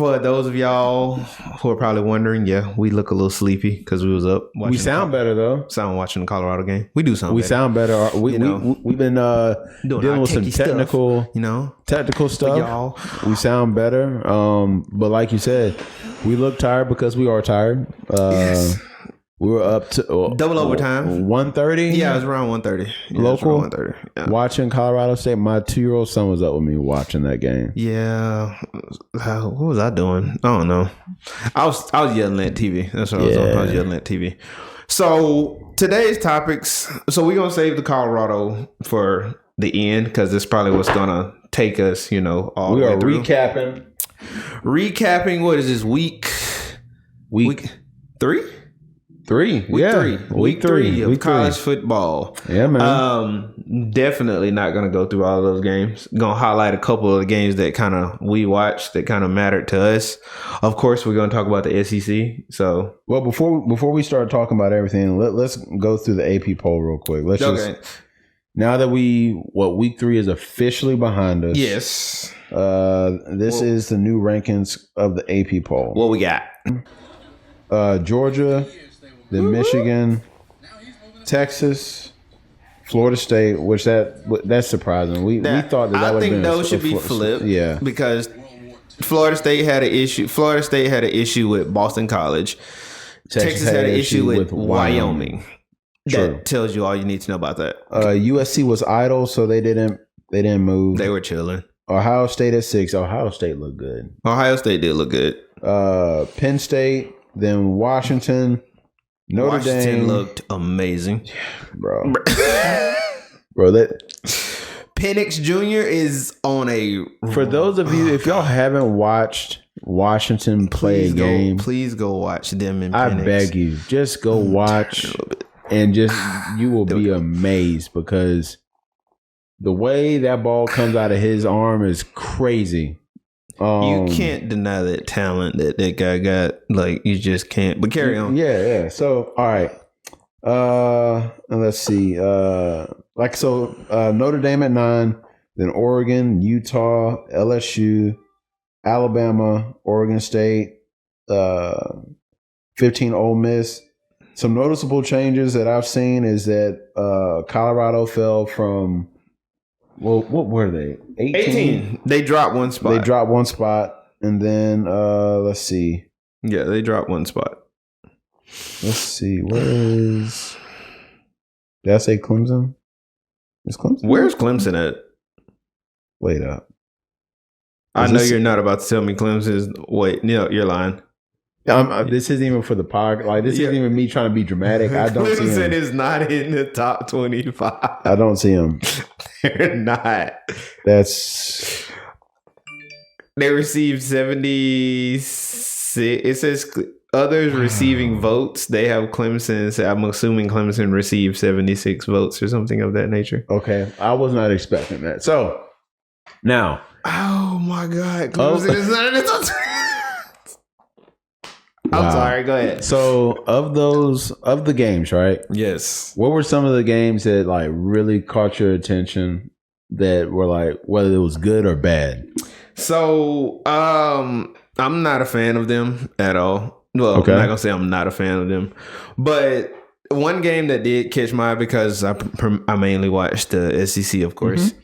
For those of y'all who are probably wondering, yeah, we look a little sleepy because we was up. We sound better though. Watching the Colorado game. We do sound. We better. sound better. We've been dealing with some technical, stuff, technical stuff. Y'all. We sound better. But like you said, we look tired because we are tired. Yes. We were up to double overtime. 1:30. Yeah, it was around 1:30. Local. 1:30. Yeah. Watching Colorado State. My 2-year-old son was up with me watching that game. Yeah. What was I doing? I don't know. I was yelling at TV. That's what I was doing. I was yelling at TV. So today's topics. So we're gonna save the Colorado for the end because this is probably what's gonna take us. All we the way are through. Recapping. What is this week 3? Week three of college football. Yeah, man. Definitely not going to go through all of those games. Going to highlight a couple of the games that kind of we watched that kind of mattered to us. Of course, we're going to talk about the SEC. So, well, before we start talking about everything, let's go through the AP poll real quick. Now that week 3 is officially behind us. Yes. This is the new rankings of the AP poll. What we got? Georgia, then Michigan, Texas, Florida State, which that's surprising. We thought that would have been. I think those should be flipped. Yeah, because Florida State had an issue. Florida State had an issue with Boston College. Texas had an issue with Wyoming. True. That tells you all you need to know about that. USC was idle, so they didn't move. They were chilling. Ohio State at 6. Ohio State looked good. Ohio State did look good. Penn State, then Washington. Washington Dame looked amazing, bro. That Penix Jr. is on a. For those of you, if y'all haven't watched Washington play a game, please go watch them. And I Penix. beg you, just go watch, and you will be amazed because the way that ball comes out of his arm is crazy. You can't deny that talent that guy got. Like, you just can't. But carry on. Yeah. So, all right. Let's see. Notre Dame at 9, then Oregon, Utah, LSU, Alabama, Oregon State, 15 Ole Miss. Some noticeable changes that I've seen is that Colorado fell from. Well, what were they? 18. They dropped one spot. And then let's see. Yeah, they dropped one spot. Let's see. Did I say Clemson? Is Clemson? Where's Clemson at? Wait up. I know you're not about to tell me Clemson's. Wait, no, you're lying. This isn't even for the pod. Like, this isn't even me trying to be dramatic. I don't see him. Clemson is not in the top 25. I don't see him. They're not. They received 76. It says others receiving votes. They have Clemson. So I'm assuming Clemson received 76 votes or something of that nature. Okay. I was not expecting that. So, now. Oh, my God. Clemson is not in the top 25. I'm sorry. Go ahead. So, of the games, right? Yes. What were some of the games that like really caught your attention that were like whether it was good or bad? So, I'm not a fan of them at all. Well, okay. I'm not gonna say I'm not a fan of them, but one game that did catch my eye because I mainly watched the SEC, of course. Mm-hmm.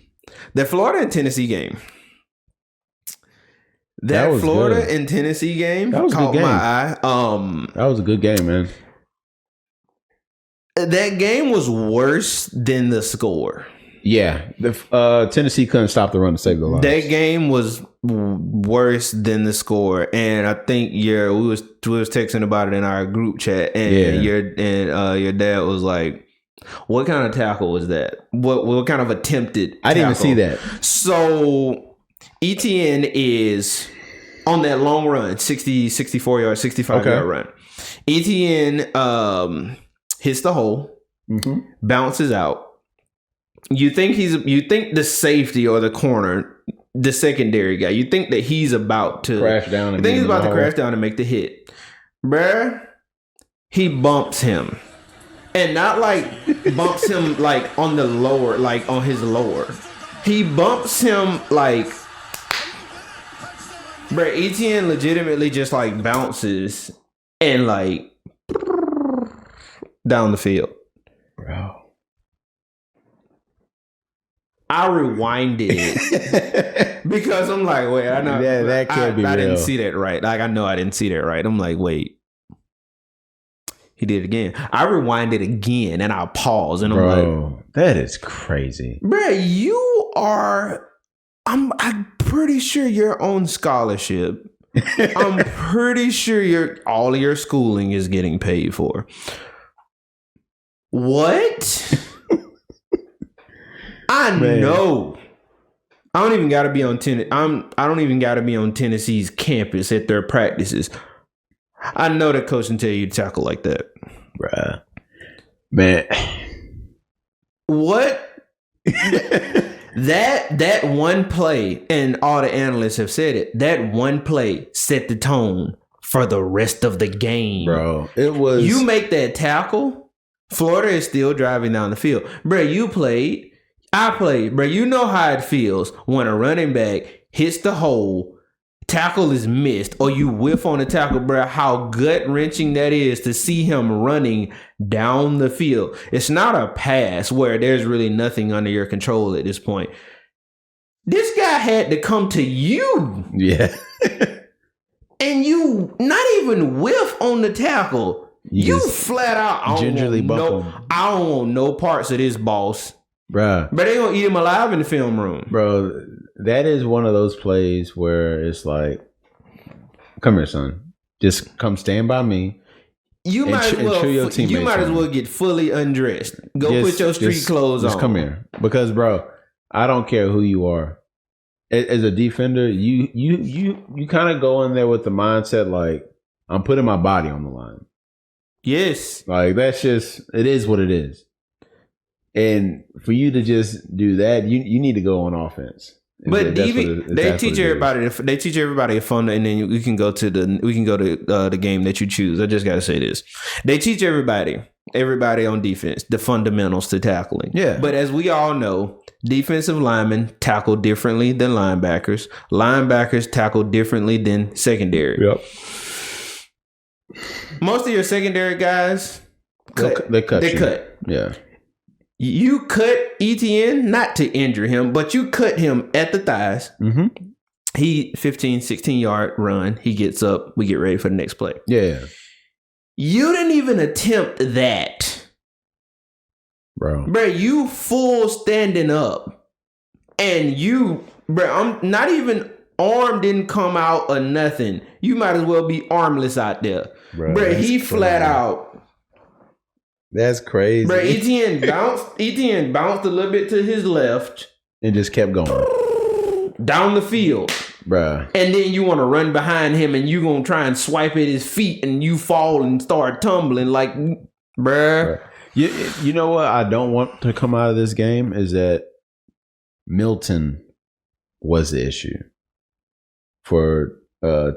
The Florida and Tennessee game. That Florida good. And Tennessee game caught my eye. That was a good game, man. That game was worse than the score. Yeah, the Tennessee couldn't stop the run to save the lives. That game was worse than the score, and I think we was texting about it in our group chat, and your dad was like, "What kind of tackle was that? What kind of attempted tackle?" I didn't even see that. So ETN is on that long run, 60, 64 yard, 65 yard run. ETN hits the hole, bounces out. You think the safety or the corner, the secondary guy, you think that he's about to crash down. You think he's about to crash down and make the hit. Bruh, he bumps him. And not like bumps him like on the lower, like on his lower. He bumps him like Bro, ETN legitimately just like bounces and like down the field. Bro. I rewinded it because I'm like, wait, I know that can't be real. I didn't see that right. Like I know I didn't see that right. I'm like, wait. He did it again. I rewinded again and I paused and I'm like, that is crazy. Bro, I'm pretty sure you're on scholarship. I'm pretty sure all of your schooling is getting paid for. What? I know. I don't even gotta be on I don't even gotta be on Tennessee's campus at their practices. I know that coach can tell you to tackle like that. Bruh. Man. What? That one play, and all the analysts have said it, that one play set the tone for the rest of the game. Bro, it was... You make that tackle, Florida is still driving down the field. Bro, you played, I played. Bro, you know how it feels when a running back hits the hole, tackle is missed, or you whiff on the tackle, bro, how gut-wrenching that is to see him running down the field. It's not a pass where there's really nothing under your control at this point. This guy had to come to you. Yeah. And you not even whiff on the tackle. You flat out, gingerly buckled. I don't want no parts of this, boss. Bruh. But they gonna eat him alive in the film room. Bro, that is one of those plays where it's like, come here, son. Just come stand by me. You might as well get fully undressed. Go put your street clothes on. Just come here. Because, bro, I don't care who you are. As a defender, you kind of go in there with the mindset like, I'm putting my body on the line. Yes. Like, that's just, it is what it is. And for you to just do that, you need to go on offense. But they teach everybody a fun, and then we can go to the game that you choose. I just got to say this: they teach everybody on defense the fundamentals to tackling. Yeah. But as we all know, defensive linemen tackle differently than linebackers. Linebackers tackle differently than secondary. Yep. Most of your secondary guys they cut. Yeah. You cut ETN not to injure him, but you cut him at the thighs. Mm-hmm. He 15, 16-yard run. He gets up. We get ready for the next play. Yeah. You didn't even attempt that. Bro, you full standing up. And I'm not even arm didn't come out or nothing. You might as well be armless out there. Bro, he flat out. That's crazy. Bro, ETN bounced a little bit to his left. And just kept going. Down the field. Bruh. And then you want to run behind him and you going to try and swipe at his feet and you fall and start tumbling like, bruh. You know what I don't want to come out of this game is that Milton was the issue for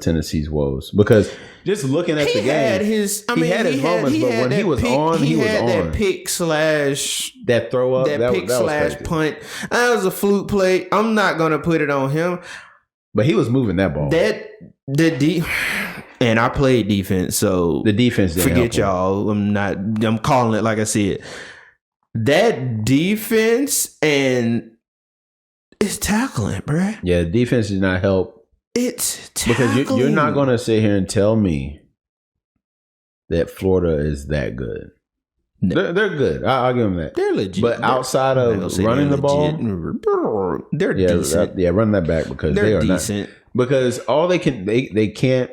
Tennessee's woes, because just looking at the game, he had his moments, but when he was on, he was on. That pick slash that throw up, that pick slash punt. That was a fluke play. I'm not gonna put it on him, but he was moving that ball. And I played defense, so the defense didn't forget y'all. I'm calling it like I said. That defense and it's tackling, bruh. Yeah, defense did not help. It's tackling. Because you're not going to sit here and tell me that Florida is that good. No. They're good. I'll give them that. They're legit. But outside of running the ball, they're decent. Run that back because they are decent. Not. Because all they can't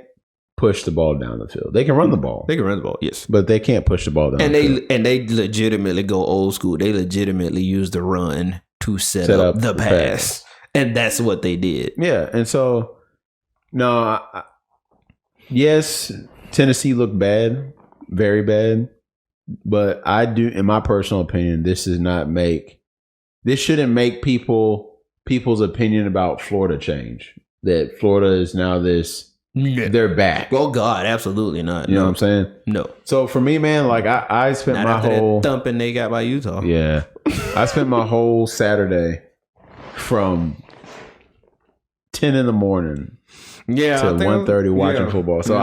push the ball down the field. They can run the ball. They can run the ball, yes. But they can't push the ball down the field. And they legitimately go old school. They legitimately use the run to set up the pass. And that's what they did. Yeah. And so, no, yes, Tennessee looked bad, very bad. But I do, in my personal opinion, this shouldn't make people's opinion about Florida change. That Florida is now they're back. Oh God, absolutely not. You know what I'm saying? No. So for me, man, like I spent not my whole thumping they got by Utah. Yeah, I spent my whole Saturday from 10 in the morning Yeah, to 1:30 watching football. So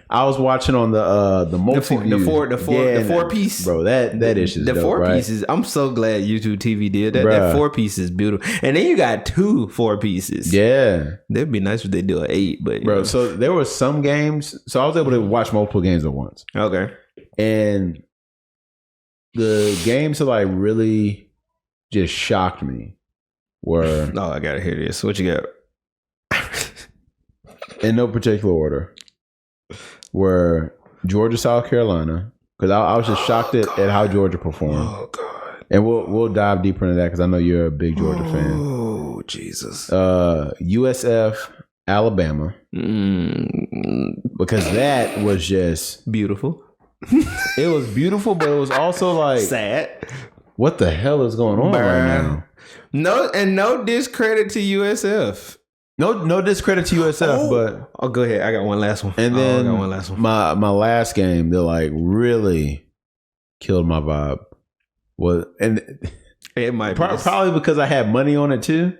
I was watching on the multi-view. The four piece, bro. That is just the dope, four right? pieces. I'm so glad YouTube TV did that. Bruh. That 4 piece is beautiful, and then you got 2 4 pieces. Yeah, that'd be nice if they do an 8, but bro. So there were some games. So I was able to watch multiple games at once. Okay, and the games that like really just shocked me were. Oh, I gotta hear this. What you got? In no particular order, were Georgia, South Carolina, because I was just shocked at how Georgia performed. Oh God! And we'll dive deeper into that because I know you're a big Georgia fan. Oh Jesus! USF, Alabama, because that was just beautiful. It was beautiful, but it was also like sad. What the hell is going on right now? No discredit to USF. No discredit to USF, but go ahead. I got one last one. And then I got one last one. My last game, they like really killed my vibe. It might probably because I had money on it too.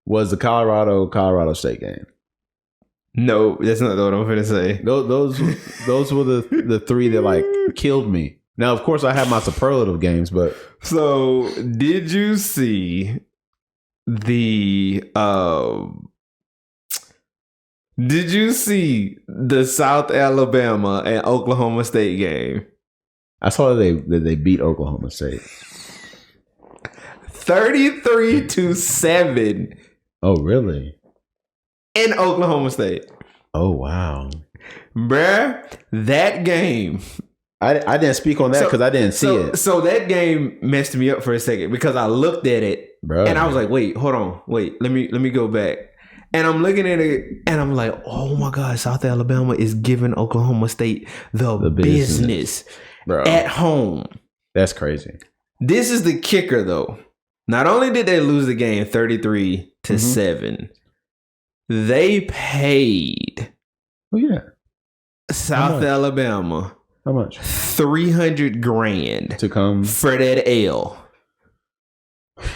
Was the Colorado State game? No, that's not what I'm finna say. Those were the 3 that like killed me. Now, of course, I have my superlative games, but so did you see the South Alabama and Oklahoma State game? I saw that they beat Oklahoma State 33-7. Oh, really? In Oklahoma State. Oh, wow. Bruh, that game. I didn't speak on that because I didn't see it. So that game messed me up for a second because I looked at it, bro, and I was like, wait, hold on. Wait, let me go back. And I'm looking at it and I'm like, oh my God, South Alabama is giving Oklahoma State the business at home. That's crazy. This is the kicker though. Not only did they lose the game 33-7, they paid South Alabama how much? $300,000 to come for that L.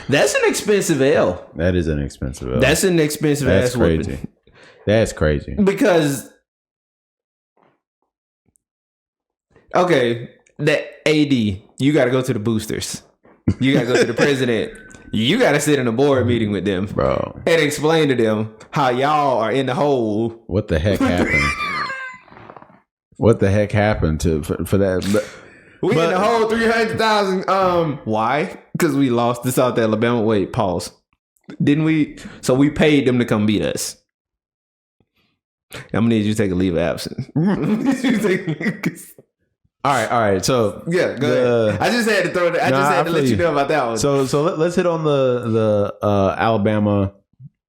That's an expensive L. That is an expensive L. That's an expensive ass crazy. Whooping. That's crazy. Because the AD, you got to go to the boosters. You got to go to the president. You got to sit in a board meeting with them, bro, and explain to them how y'all are in the hole. What the heck happened? What the heck happened for that? In the whole 300,000. Why? Because we lost to South Alabama. Wait, pause. Didn't we? So we paid them to come beat us. I'm gonna need you to take a leave of absence. All right. So yeah, go ahead. I just had to throw that. I just had to let you know about that one. So let's hit on the Alabama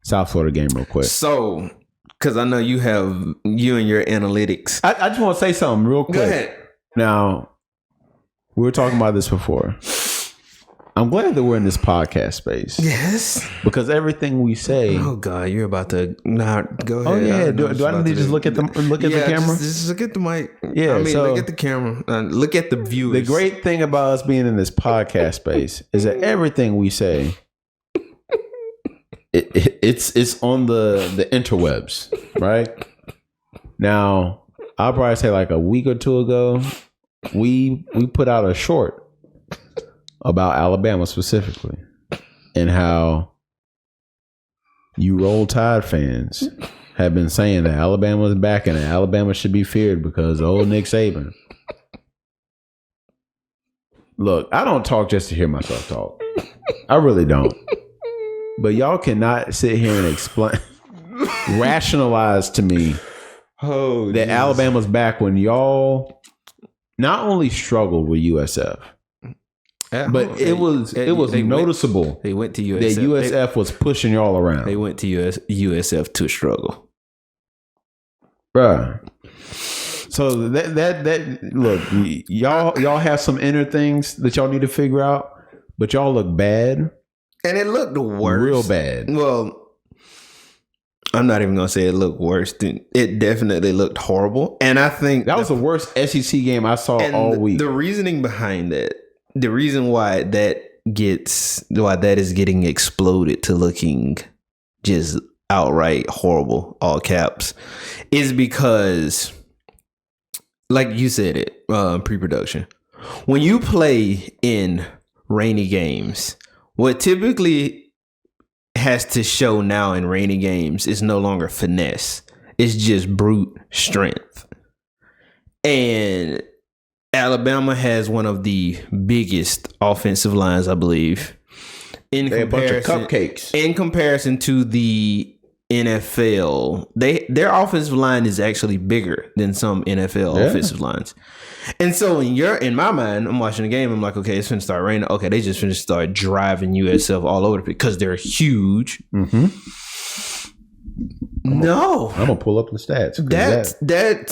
South Florida game real quick. So, because I know you and your analytics. I just want to say something real quick. Go ahead. Now, we were talking about this before. I'm glad that we're in this podcast space. Yes. Because everything we say. Oh God, you're about to not go ahead. Oh yeah. Do I need to just look at the camera? Just look at the mic. Yeah. I mean, look at the camera. Look at the viewers. The great thing about us being in this podcast space is that everything we say, it's on the interwebs, right? Now, I'll probably say like a week or two ago, we put out a short about Alabama specifically and how you Roll Tide fans have been saying that Alabama is back and that Alabama should be feared because of old Nick Saban. Look, I don't talk just to hear myself talk. I really don't. But y'all cannot sit here and explain, rationalize to me that Alabama's back when y'all not only struggled with USF, but it was noticeable. They went to USF. That USF was pushing y'all around. They went to USF to struggle, bruh. So that look, y'all have some inner things that y'all need to figure out, but y'all look bad, and it looked worse, real bad. Well, I'm not even gonna say it looked worse. It definitely looked horrible, and I think that was the worst SEC game I saw all week. The reasoning behind that. The reason why that is getting exploded to looking just outright horrible, all caps, is because, like you said it, pre-production. When you play in rainy games, what typically has to show now in rainy games is no longer finesse. It's just brute strength. And Alabama has one of the biggest offensive lines, I believe. They're a bunch of cupcakes. In comparison to the NFL, their offensive line is actually bigger than some NFL offensive lines. And so in my mind, I'm watching the game. I'm like, okay, it's finna start raining. Okay, they just finna start driving USF all over the place because they're huge. Mm-hmm. No, I'm gonna pull up the stats.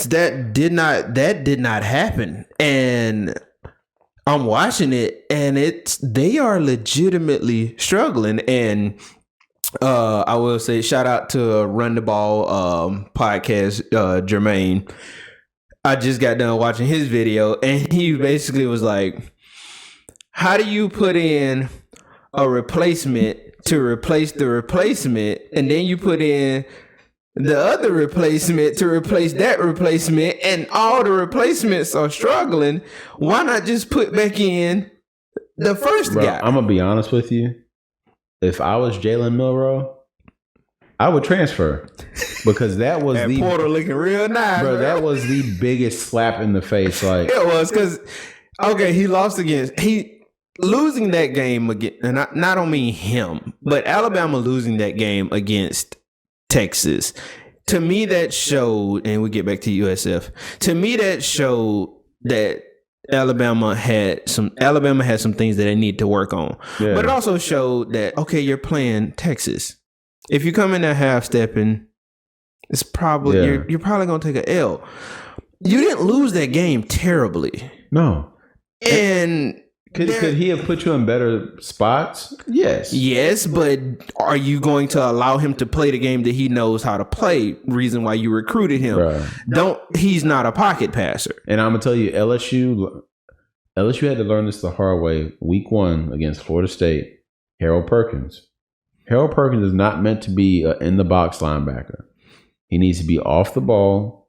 That did not happen. And I'm watching it, and they are legitimately struggling. And I will say, shout out to Run the Ball podcast, Jermaine. I just got done watching his video, and he basically was like, how do you put in a replacement to replace the replacement, and then you put in the other replacement to replace that replacement, and all the replacements are struggling? Why not just put back in the first guy? I'm gonna be honest with you. If I was Jalen Milroe, I would transfer, because that was the Porter looking real nice, bro. That was the biggest slap in the face. Like it was, because he lost losing that game again, and I don't mean him, but Alabama losing that game against Texas. To me, that showed, and we get back to USF. To me, that showed that Alabama had some things that they need to work on. Yeah. But it also showed that, okay, you're playing Texas. If you come in there half stepping, it's probably you're probably gonna take a L. You didn't lose that game terribly. No. And could he have put you in better spots? Yes, but are you going to allow him to play the game that he knows how to play? Reason why you recruited him. Right. He's not a pocket passer. And I'm gonna tell you, LSU had to learn this the hard way. Week 1 against Florida State, Harold Perkins is not meant to be an in the box linebacker. He needs to be off the ball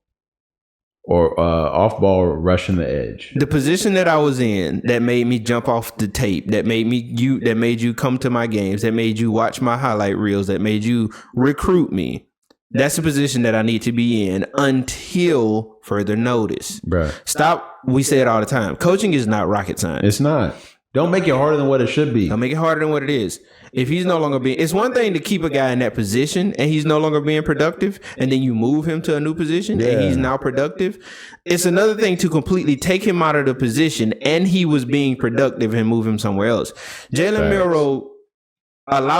or off ball rushing the edge. The position that I was in that made me jump off the tape, that made you come to my games, that made you watch my highlight reels, that made you recruit me. That's the position that I need to be in until further notice. Bruh. Stop. We say it all the time. Coaching is not rocket science. It's not. Don't make it harder than what it should be. Don't make it harder than what it is. If he's no longer it's one thing to keep a guy in that position and he's no longer being productive, and then you move him to a new position and he's now productive. It's another thing to completely take him out of the position and he was being productive and move him somewhere else. Allow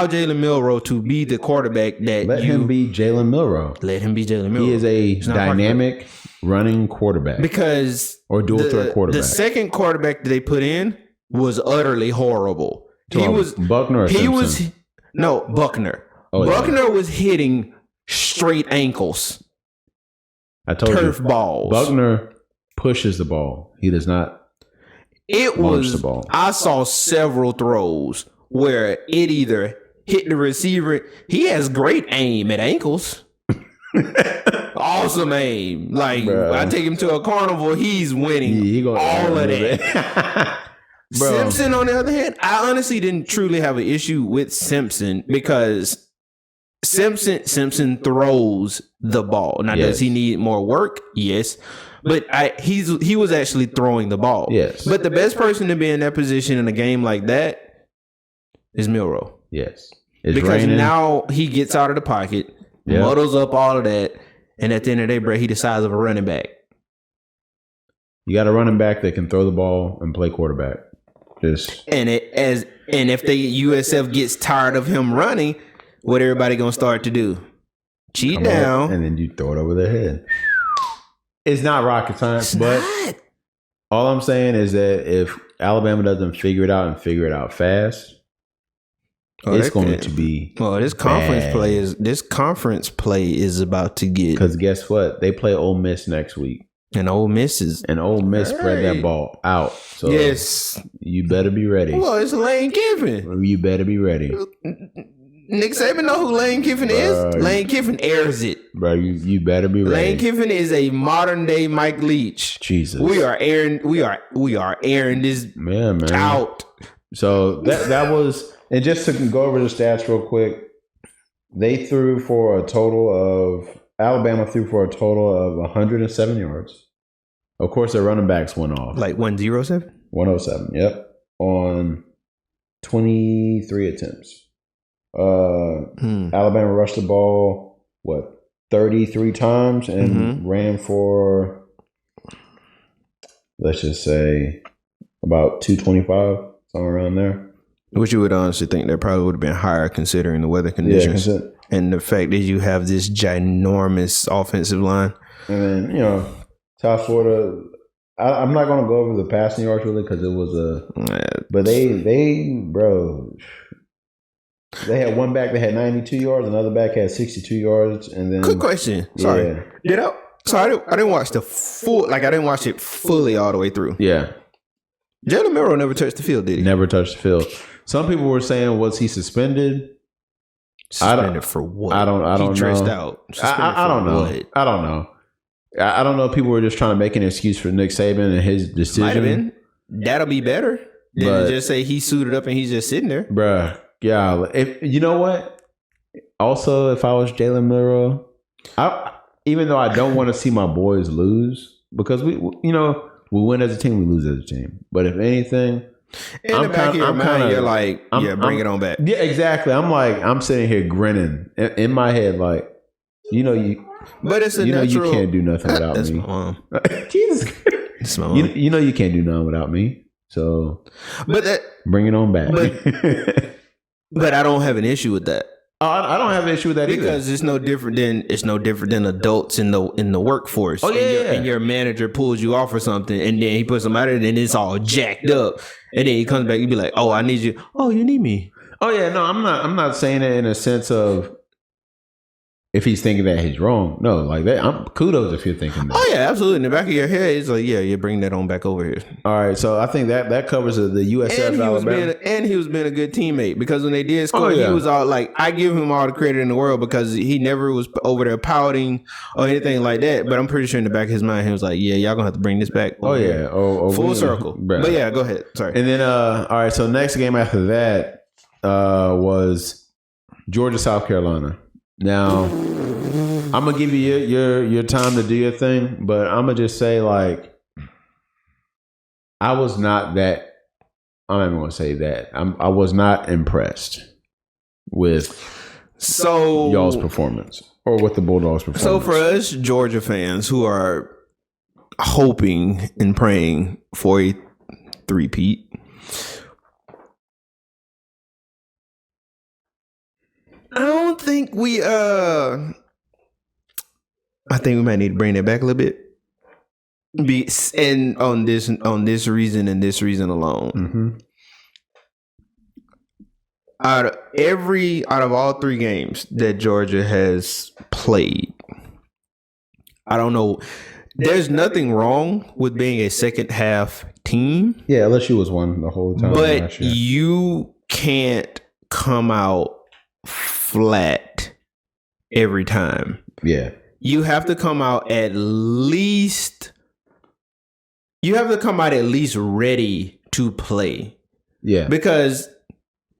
Jalen Milroe to be the quarterback Let him be Jalen Milroe. He is a dynamic running quarterback. Or dual threat quarterback. The second quarterback that they put in was utterly horrible. Buckner or Simpson? Buckner. Buckner was hitting straight ankles. I told turf balls. Buckner pushes the ball. He does not launch the ball. I saw several throws where it either hit the receiver. He has great aim at ankles. Awesome aim. Like, bro. I take him to a carnival, he's winning all of that. Bro. Simpson, on the other hand, I honestly didn't truly have an issue with Simpson because Simpson throws the ball. Now, does he need more work? Yes. But he was actually throwing the ball. Yes. But the best person to be in that position in a game like that is Milroe. Yes. Because now he gets out of the pocket, muddles up all of that, and at the end of the day, bro, he's the size of a running back. You got a running back that can throw the ball and play quarterback. And if the USF gets tired of him running, what everybody gonna start to do? Cheat down, and then you throw it over their head. It's not rocket science, but all I'm saying is that if Alabama doesn't figure it out and figure it out fast, it's going to be this conference play is about to get, because guess what? They play Ole Miss next week. And Ole Miss spread that ball out. So yes, you better be ready. Well, it's Lane Kiffin. You better be ready. Nick Saban know who Lane Kiffin is. Lane Kiffin airs it. Bro, you better be ready. Lane Kiffin is a modern day Mike Leach. Jesus. We are airing this out. So that was, and just to go over the stats real quick, Alabama threw for a total of 107 yards. Of course, their running backs went off. Like 107? 107, yep. On 23 attempts. Alabama rushed the ball, 33 times and ran for, let's just say, about 225, somewhere around there. Which you would honestly think that probably would have been higher considering the weather conditions. And the fact that you have this ginormous offensive line. And then, South Florida, I'm not going to go over the passing yards really because it was but they had one back that had 92 yards, another back had 62 yards, and then. Quick question. Sorry. Yeah. I didn't watch the full, I didn't watch it fully all the way through. Yeah. Jalen Milroe never touched the field, did he? Never touched the field. Some people were saying, was he suspended? Suspended for what? I don't know. Dressed out. I don't know. What? I don't know. I don't know if people were just trying to make an excuse for Nick Saban and his decision. Might have been. That'll be better than just say he suited up and he's just sitting there. Bruh. Yeah. If you know what? Also, if I was Jalen Milroe, even though I don't want to see my boys lose, because we win as a team, we lose as a team. But if anything, in the back of your mind, you're like, bring it on back. Yeah, exactly. I'm sitting here grinning in my head, like, but it's natural. You can't do nothing without that's me. My mom. Jesus Christ. My mom. You can't do nothing without me. So, bring it on back. But I don't have an issue with that. I don't have an issue with that because it's no different than adults in the workforce. Oh yeah, and your manager pulls you off or something, and then he puts them out, and then it's all jacked up, and then he comes back, you be like, "Oh, I need you. Oh, you need me." Oh yeah, no, I'm not saying it in a sense of if he's thinking that he's wrong. No, like that. Kudos if you're thinking that. Oh yeah, absolutely. In the back of your head, it's like, yeah, you bring that on back over here. All right, so I think that covers the USF Alabama. He was being a good teammate because when they did score, he was all like, I give him all the credit in the world because he never was over there pouting or anything like that. But I'm pretty sure in the back of his mind, he was like, yeah, y'all gonna have to bring this back. Full circle. But yeah, go ahead. Sorry. And then, all right, so next game after that was Georgia, South Carolina. Now, I'm gonna give you your time to do your thing, but I'm gonna just say, like, I was not that. I'm not even gonna say that. I was not impressed with y'all's performance or with the Bulldogs' performance. So for us Georgia fans who are hoping and praying for a three-peat, I don't think I think we might need to bring that back a little bit. And on this reason and this reason alone. Mm-hmm. Out of all three games that Georgia has played, I don't know. There's nothing wrong with being a second half team. Yeah, LSU was one the whole time. But you can't come out flat every time. Yeah. You have to come out at least ready to play. Yeah. Because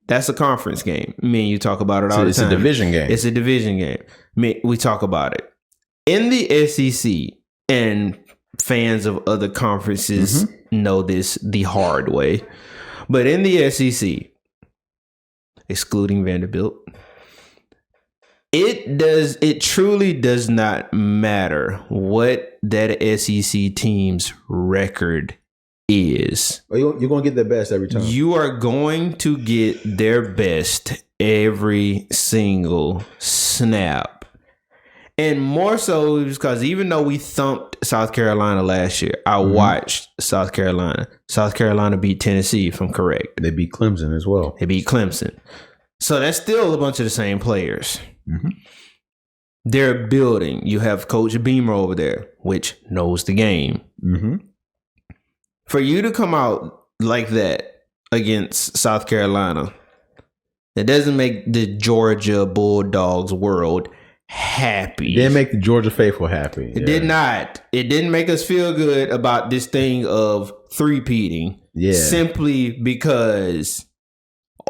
that's a conference game. Me and you talk about it all the time. It's a division game. It's a division game. We talk about it. In the SEC, and fans of other conferences know this the hard way, but in the SEC, excluding Vanderbilt, it truly does not matter what that SEC team's record is. You're going to get their best every time. You are going to get their best every single snap. And more so because even though we thumped South Carolina last year, I watched South Carolina. South Carolina beat Tennessee, if I'm correct. They beat Clemson as well. They beat Clemson. So that's still a bunch of the same players. Mm-hmm. They're building. You have Coach Beamer over there, which knows the game. Mm-hmm. For you to come out like that against South Carolina That doesn't make the Georgia Bulldogs world happy. It didn't make the Georgia faithful happy. It did not. It didn't make us feel good about this thing of three-peating. Yeah. Simply because,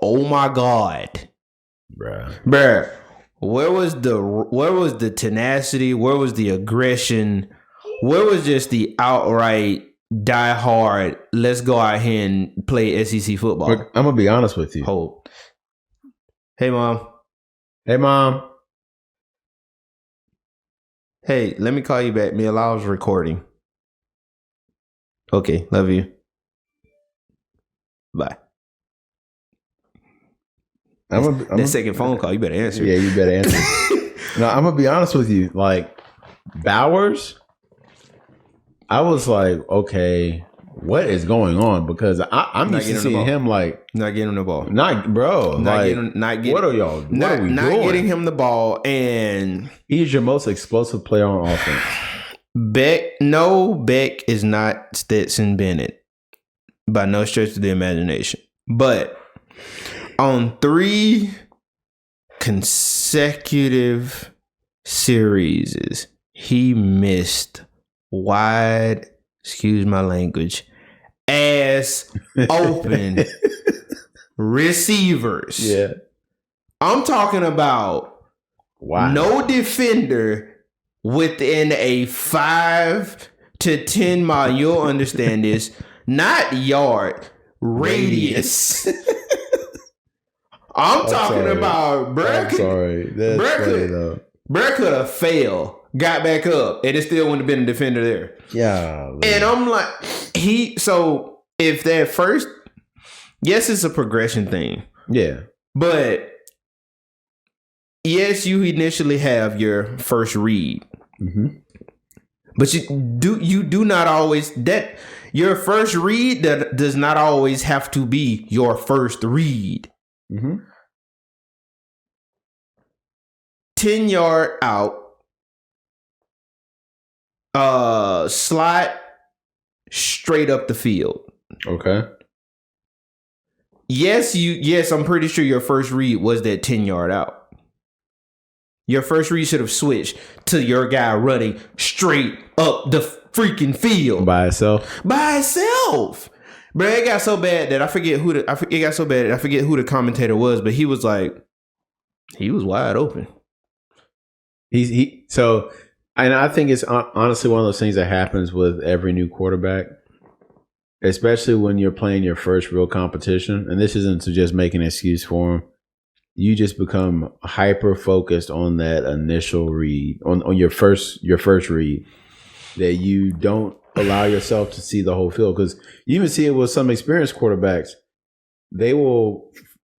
oh my God. Bruh. Where was the tenacity? Where was the aggression? Where was just the outright die hard, let's go out here and play SEC football? I'm going to be honest with you. Hold. Hey, Mom. Hey, Mom. Hey, let me call you back. I was recording. Okay, love you. Bye. That second phone call, you better answer. Yeah, you better answer. No, I'm going to be honest with you. Like, Bowers, I was like, okay, what is going on? Because I'm used to seeing him like not getting him the ball. Not bro. Not getting. What are y'all? What are we doing? Getting him the ball, and he's your most explosive player on offense. Beck is not Stetson Bennett by no stretch of the imagination. But on 3 consecutive series, he missed wide, excuse my language, ass open receivers. Yeah. I'm talking about no defender within a 5 to 10 mile, you'll understand this, not yard, radius. I'm talking about Brett could have failed. Got back up, and it still wouldn't have been a defender there. Yeah. And I'm like, if that first, yes, it's a progression thing. Yeah. But yes, you initially have your first read. Mm-hmm. But you do not always, that your first read that does not always have to be your first read. Mm-hmm. 10-yard out. Slot straight up the field. Okay. Yes, I'm pretty sure your first read was that 10-yard out. Your first read should have switched to your guy running straight up the freaking field by itself. But it got so bad that I forget who the commentator was, but he was like, he was wide open. And I think it's honestly one of those things that happens with every new quarterback, especially when you're playing your first real competition. And this isn't to just make an excuse for him. You just become hyper focused on that initial read, on your first read, that you don't allow yourself to see the whole field. Because you even see it with some experienced quarterbacks. They will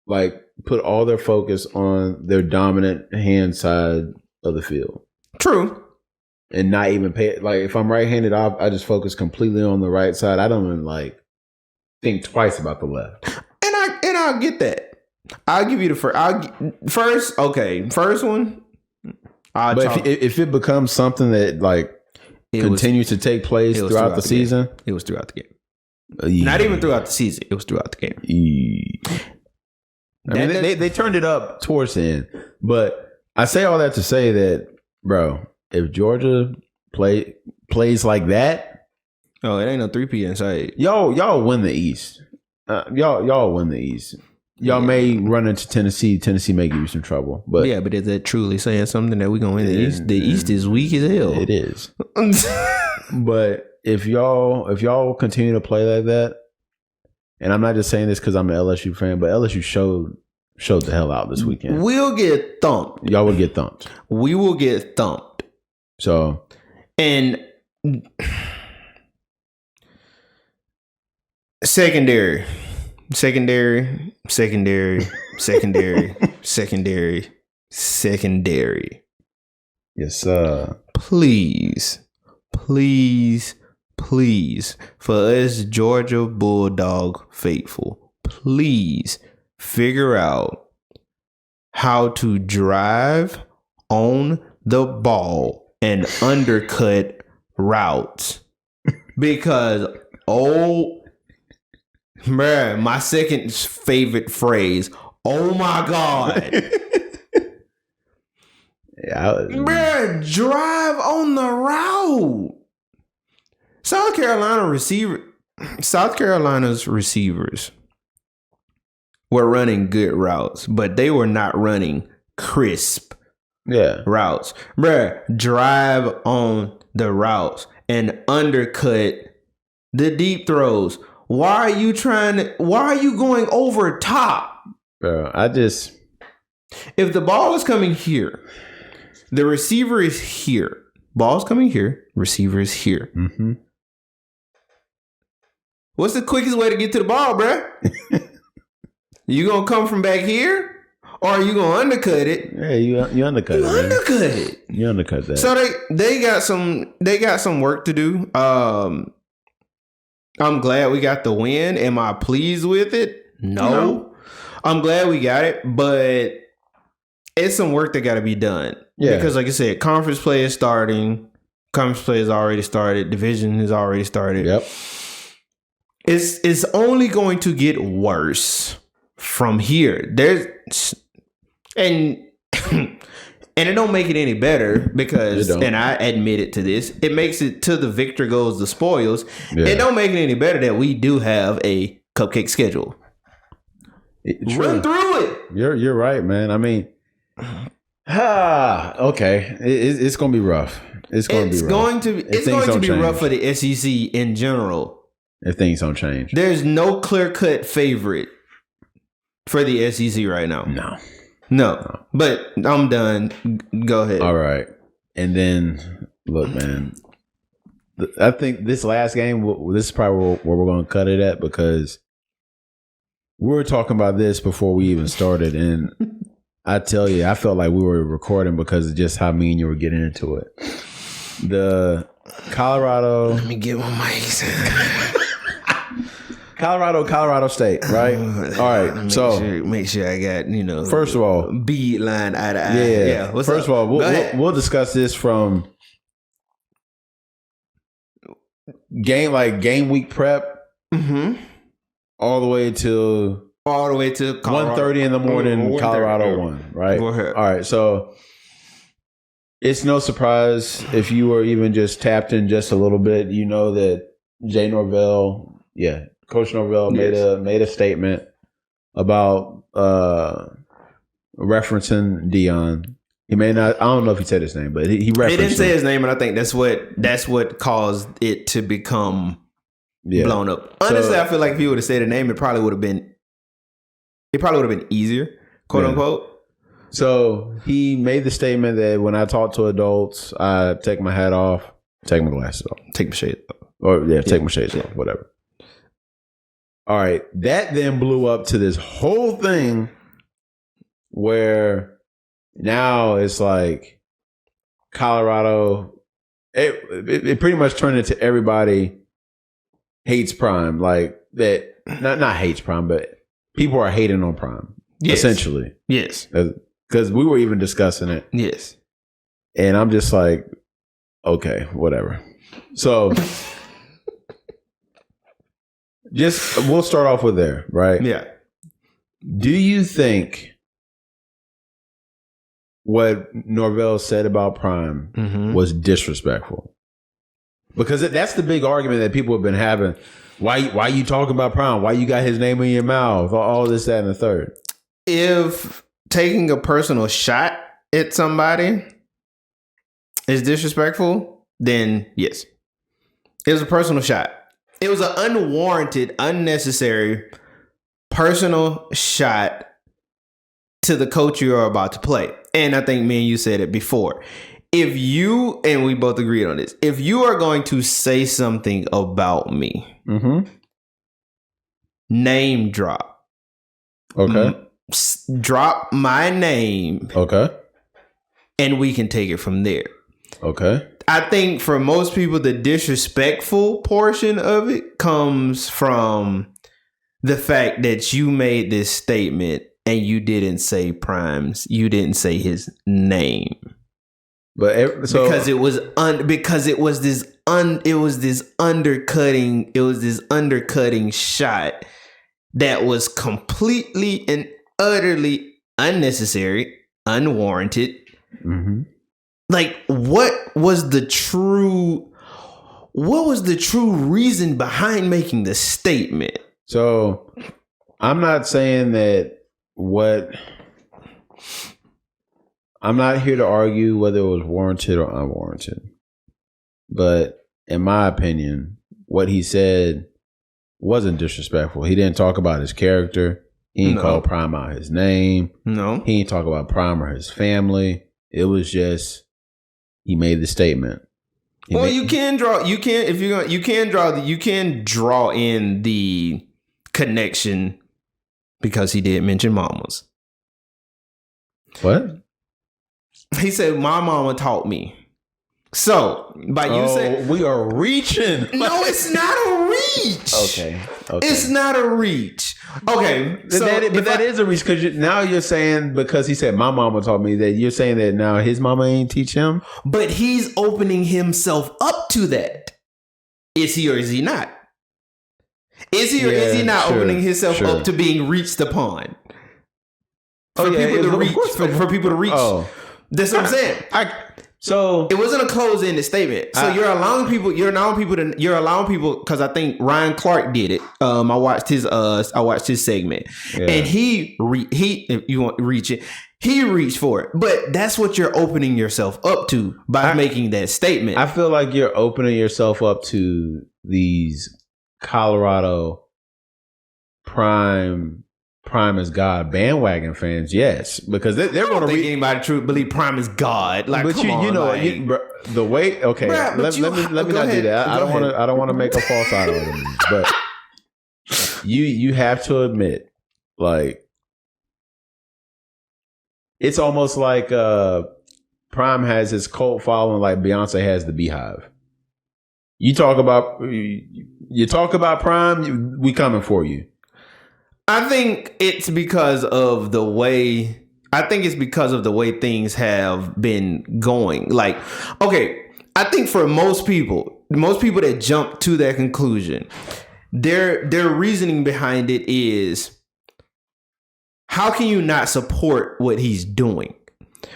like put all their focus on their dominant hand side of the field. True. And not even pay, like, if I'm right-handed, I just focus completely on the right side. I don't even like think twice about the left. And I'll get that. I'll give you the first. First one. But if it becomes something that like continues to take place throughout the season, it was throughout the game. Not even throughout the season. It was throughout the game. I mean, they turned it up towards the end. But I say all that to say that, bro, if Georgia plays like that, it ain't no 3P inside. Y'all win the East. Y'all win the East. Y'all may run into Tennessee. Tennessee may give you some trouble. But yeah, but is that truly saying something that we're gonna win the East? The East is weak as hell. It is. But if y'all continue to play like that, and I'm not just saying this because I'm an LSU fan, but LSU showed the hell out this weekend. We'll get thumped. Y'all will get thumped. We will get thumped. So, and secondary. Yes, sir. Please, for us Georgia Bulldog faithful, please figure out how to drive on the ball and undercut routes. Because, my second favorite phrase, Oh my God. Bruh, drive on the route. South Carolina's receivers were running good routes, but they were not running crisp routes. Bruh, drive on the routes and undercut the deep throws. Why are you going over top? Bro, if the ball is coming here, the receiver is here. Ball's coming here, receiver is here. Mm-hmm. What's the quickest way to get to the ball, bruh? You gonna come from back here? Or are you gonna undercut it? Yeah, you undercut it. Undercut it. You undercut that. So they got some work to do. I'm glad we got the win. Am I pleased with it? No. I'm glad we got it, but it's some work that got to be done. Yeah. Because like I said, conference play is starting. Conference play has already started. Division has already started. Yep. It's only going to get worse from here. And it don't make it any better because, and I admitted to this, it makes it to the victor goes the spoils. Yeah. It don't make it any better that we do have a cupcake schedule. Run through it. You're right, man. I mean, okay, it's going to be rough. It's going to be rough for the SEC in general. If things don't change. There's no clear-cut favorite for the SEC right now. No. But I'm done. Go ahead. All right. And then, look, man, I think this last game, this is probably where we're going to cut it at because we were talking about this before we even started. And I tell you, I felt like we were recording because of just how mean you were getting into it. The Colorado. Let me get my mic. Colorado State, right? All right. Make sure I got, first of all, bead line eye to eye. Yeah. First of all, we'll discuss this from game week prep all the way to 1:30 in the morning. Colorado won, right? Go ahead. All right. So it's no surprise if you were even just tapped in just a little bit, you know that Jay Norvell, Coach Norvell made a statement about referencing Dion. He may not. I don't know if he said his name, but he referenced. He didn't say his name, and I think that's what caused it to become blown up. Honestly, I feel like if he would have said a name, it probably would have been easier, quote unquote. So he made the statement that when I talk to adults, I take my hat off, take my glasses off, take my shades off, take my shades off, whatever. All right, that then blew up to this whole thing where now it's like Colorado, it pretty much turned into everybody hates Prime, like that, not hates Prime, but people are hating on Prime, essentially. Yes. Because we were even discussing it. Yes. And I'm just like, okay, whatever. So... we'll start off with there, right? Yeah. Do you think what Norvell said about Prime was disrespectful? Because that's the big argument that people have been having. Why you talking about Prime? Why you got his name in your mouth? All this, that, and the third. If taking a personal shot at somebody is disrespectful, then yes. It was a personal shot. It was an unwarranted, unnecessary personal shot to the coach you are about to play. And I think me and you said it before. If you, and we both agreed on this, if you are going to say something about me, name drop. Okay. Drop my name. Okay. And we can take it from there. Okay. I think for most people, the disrespectful portion of it comes from the fact that you made this statement and you didn't say Prime's, you didn't say his name, because it was this undercutting shot that was completely, and utterly unnecessary, unwarranted. Mm-hmm. Like, what was the true reason behind making the statement? So I'm not saying that I'm not here to argue whether it was warranted or unwarranted. But in my opinion, what he said wasn't disrespectful. He didn't talk about his character. He didn't call Prime out his name. No. He didn't talk about Prime or his family. It was just, he made the statement. You can draw in the connection because he did mention mamas. What? He said, my mama taught me. So, by you saying... we are reaching. No, it's not a reach. Okay. It's not a reach. Okay. That is a reach because now you're saying, because he said, my mama taught me, that you're saying that now his mama ain't teach him? But he's opening himself up to that. Is he or is he not? Is he or is he not opening himself up to being reached upon? For people to reach. Oh. That's what I'm saying. So it wasn't a closed-ended statement. So you're allowing people because I think Ryan Clark did it. I watched his segment, and if you want to reach it, he reached for it. But that's what you're opening yourself up to by making that statement. I feel like you're opening yourself up to these Colorado Prime is God bandwagon fans, yes, because they're going to think anybody truly believe Prime is God. Like, but come on, the way. Okay, bruh, let me not do that. I don't want to make a false out of it. But you have to admit, like, it's almost like Prime has his cult following, like Beyonce has the Beehive. You talk about Prime, we coming for you. I think it's because of the way things have been going. Like, okay, I think for most people that jump to that conclusion, their reasoning behind it is, how can you not support what he's doing?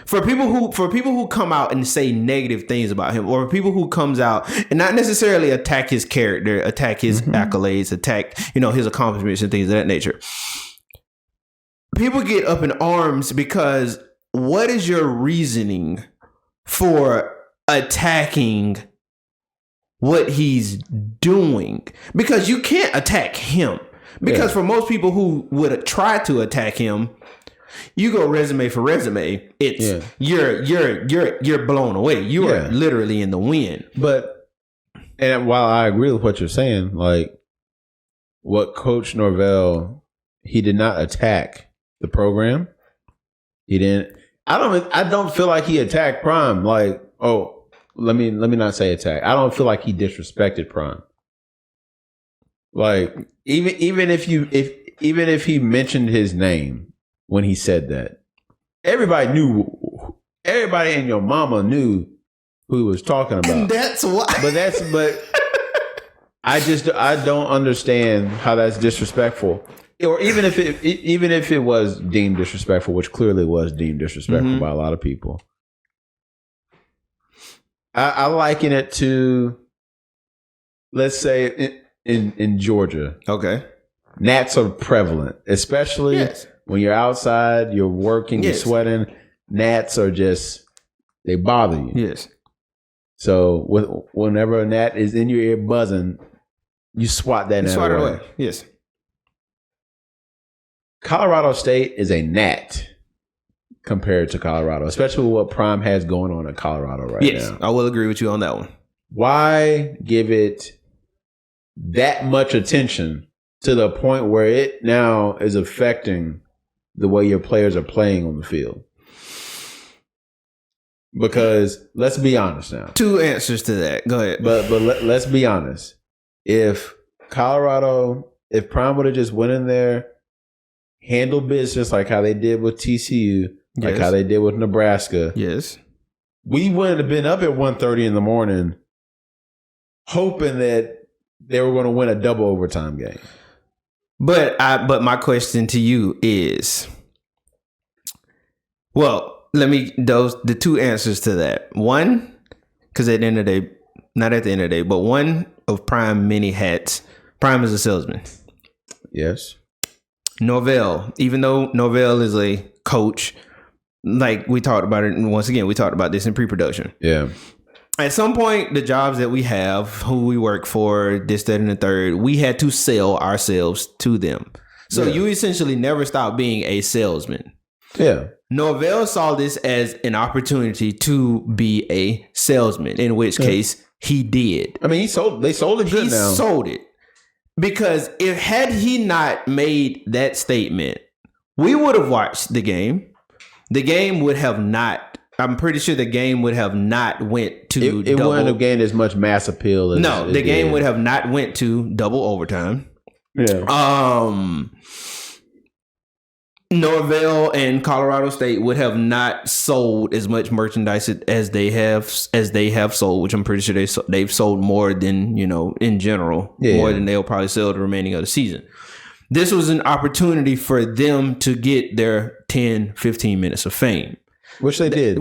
For people who come out and say negative things about him, or people who comes out and not necessarily attack his character, attack his accolades, attack his accomplishments and things of that nature, people get up in arms because what is your reasoning for attacking what he's doing? Because you can't attack him. Because for most people who would try to attack him, you go resume for resume. It's you're blown away. You are literally in the wind. And while I agree with what you're saying, like what Coach Norvell, he did not attack the program. He didn't. I don't feel like he attacked Prime. Like, let me not say attack. I don't feel like he disrespected Prime. Like even if he mentioned his name when he said that, everybody and your mama knew who he was talking about. And that's why. But I don't understand how that's disrespectful. Or even if it was deemed disrespectful, which clearly was deemed disrespectful by a lot of people. I liken it to, let's say in Georgia. Okay. Gnats are prevalent, especially when you're outside, you're working, you're sweating. Gnats are they bother you. Yes. So whenever a gnat is in your ear buzzing, you swat that gnat away. Yes. Colorado State is a gnat compared to Colorado, especially with what Prime has going on in Colorado right now. Yes, I will agree with you on that one. Why give it that much attention to the point where it now is affecting the way your players are playing on the field? Because let's be honest now. Two answers to that. Go ahead. But let's be honest. If Prime would have just went in there, handled business like how they did with TCU, like how they did with Nebraska. Yes. We wouldn't have been up at 1:30 in the morning hoping that they were going to win a double overtime game. But my question to you is, Well, the two answers to that. One, because at the end of the day, not at the end of the day, but one of Prime many hats. Prime is a salesman. Yes. Norvell, even though Norvell is a coach, like we talked about it, and once again, we talked about this in pre-production. Yeah. At some point, the jobs that we have, who we work for, this, that, and the third, we had to sell ourselves to them. So you essentially never stop being a salesman. Yeah. Norvell saw this as an opportunity to be a salesman, in which case he did. I mean, they sold it good now. He sold it. Because had he not made that statement, we would have watched the game. The game would have not. I'm pretty sure the game would have not went to. It wouldn't have gained as much mass appeal. As the game would have not went to double overtime. Yeah. Norvell and Colorado State would have not sold as much merchandise as they have sold, which I'm pretty sure they've sold more than, in general, more than they'll probably sell the remaining of the season. This was an opportunity for them to get their 10, 15 minutes of fame, which they did.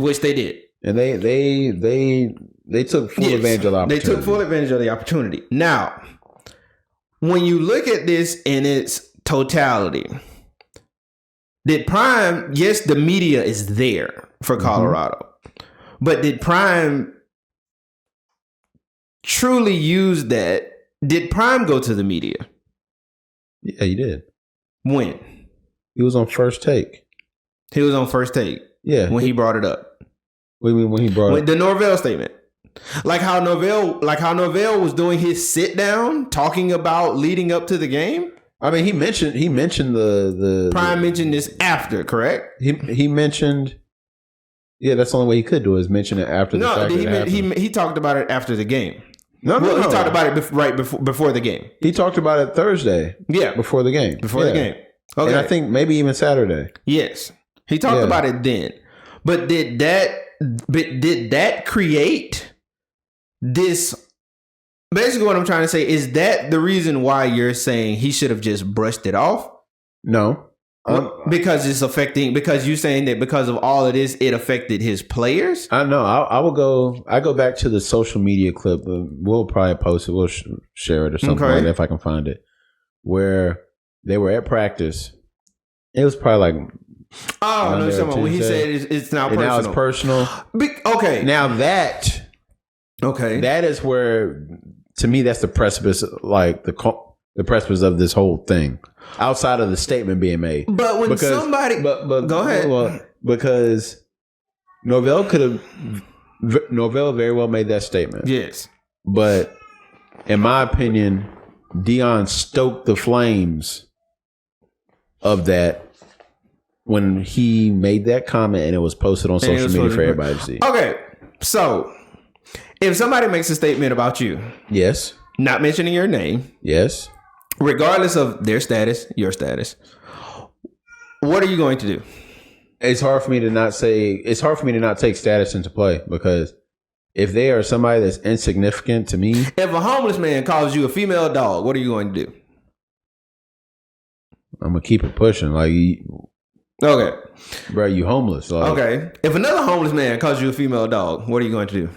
And they took full advantage of the opportunity. They took full advantage of the opportunity. Now, when you look at this in its totality, did Prime, yes, the media is there for Colorado, but did Prime truly use that? Did Prime go to the media? Yeah, he did. When? He was on First Take. He was on First Take. Yeah. When he brought it up. What do you mean when he brought it? The Norvell statement. Like how Norvell was doing his sit down talking about leading up to the game. I mean, he mentioned the Prime mentioned this after, correct? He mentioned, yeah, that's the only way he could do it, is mention it after the fact. He talked about it after the game. He talked about it before the game. He talked about it Thursday. Yeah, before the game. The game. Okay, and I think maybe even Saturday. Yes, he talked about it then. But did that create this? Basically, what I'm trying to say is that the reason why you're saying he should have just brushed it off? No. Because it's affecting, because you're saying that because of all of this, it affected his players? I know. I go back to the social media clip. We'll probably post it. We'll share it or something like that if I can find it. Where they were at practice. It was probably like... Oh, no, someone when he said it's now personal. Now it's personal. Okay. Now that... Okay. That is where... To me, that's the precipice, like the precipice of this whole thing, outside of the statement being made. But when somebody, but go ahead. Well, because Norvell very well made that statement. Yes, but in my opinion, Deion stoked the flames of that when he made that comment, and it was posted on social media for everybody to see. Okay, so. If somebody makes a statement about you, yes, not mentioning your name, yes, regardless of their status, your status, what are you going to do? It's hard for me to not say. It's hard for me to not take status into play, because if they are somebody that's insignificant to me, if a homeless man calls you a female dog, what are you going to do? I'm gonna keep it pushing. Like, okay, bro, you homeless? Like, okay. If another homeless man calls you a female dog, what are you going to do?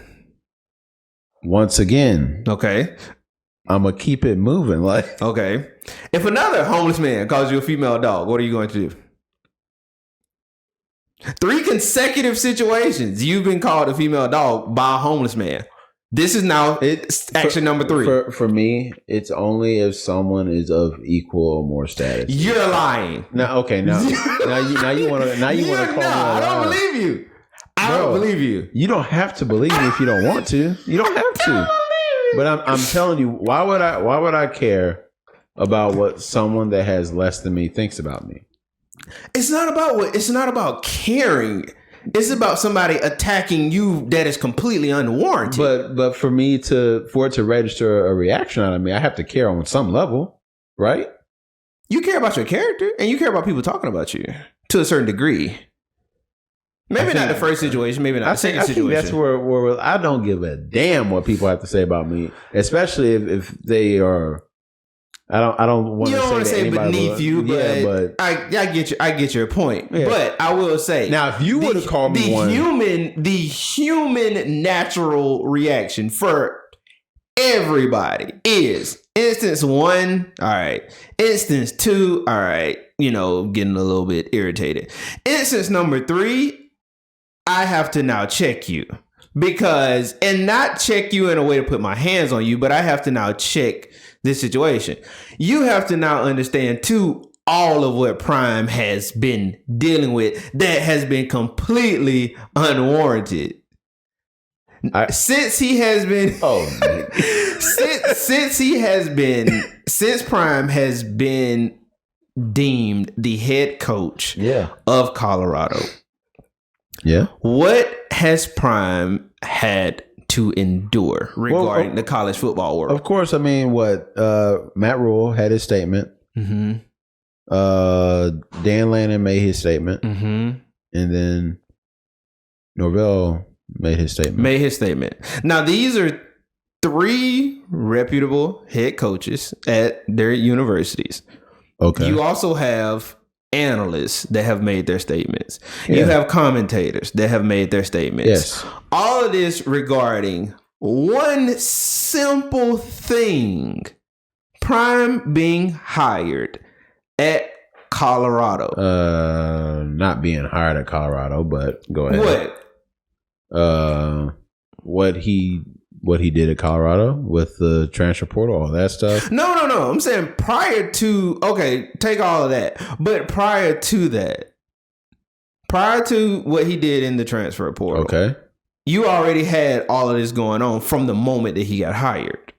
Once again, okay, I'm gonna keep it moving. Like, okay, if another homeless man calls you a female dog, what are you going to do? 3 consecutive situations you've been called a female dog by a homeless man. This is now action number 3. For me, it's only if someone is of equal or more status. You're lying. Now you want to call me. I don't believe you. I don't believe you. You don't have to believe me if you don't want to. You don't have to. But I'm telling you, why would I care about what someone that has less than me thinks about me? It's not about caring. It's about somebody attacking you that is completely unwarranted. But for it to register a reaction out of me, I have to care on some level, right? You care about your character, and you care about people talking about you to a certain degree. Maybe not the first situation, maybe not the second situation. I think that's where I don't give a damn what people have to say about me, especially if they are I don't want to say beneath you, but I get your point. Yeah. But I will say now, if you would have called me the human natural reaction for everybody is instance 1, all right. Instance 2, all right. Getting a little bit irritated. Instance number 3, I have to now check you and not check you in a way to put my hands on you, but I have to now check this situation. You have to now understand too all of what Prime has been dealing with that has been completely unwarranted. Since Prime has been deemed the head coach of Colorado. Yeah. What has Prime had to endure regarding the college football world? Of course, I mean, Matt Rule had his statement. Mm-hmm. Dan Lannon made his statement. Mm-hmm. And then Norvell made his statement. Now, these are 3 reputable head coaches at their universities. Okay. You also have analysts that have made their statements. You have commentators that have made their statements. Yes. All of this regarding one simple thing: Prime being hired at Colorado. Not being hired at Colorado, but go ahead. What he did at Colorado with the transfer portal, all that stuff. No. I'm saying prior to, take all of that. But prior to what he did in the transfer portal, you already had all of this going on from the moment that he got hired.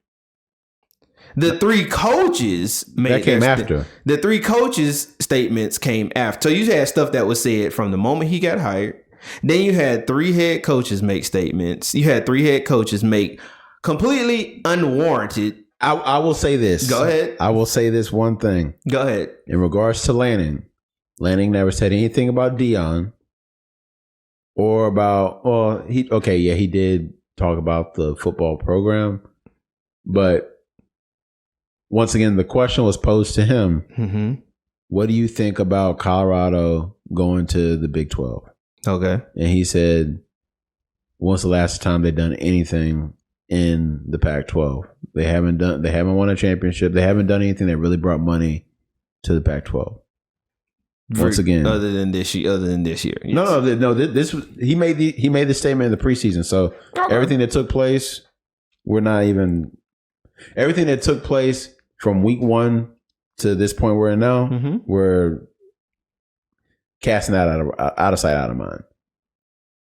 The 3 coaches came after. The 3 coaches' statements came after. So you had stuff that was said from the moment he got hired. Then you had 3 head coaches make statements. You had 3 head coaches make completely unwarranted. I will say this. Go ahead. I will say this one thing. Go ahead. In regards to Lanning never said anything about Dion or about, he did talk about the football program. But once again, the question was posed to him. Mm-hmm. What do you think about Colorado going to the Big 12? Okay. And he said, when's the last time they've done anything in the Pac-12? They haven't won a championship. They haven't done anything that really brought money to the Pac-12. Once again, other than this year. Yes. No. This was he made the statement in the preseason. So everything that took place, everything that took place from week 1 to this point we're in now, we're casting that out of sight, out of mind.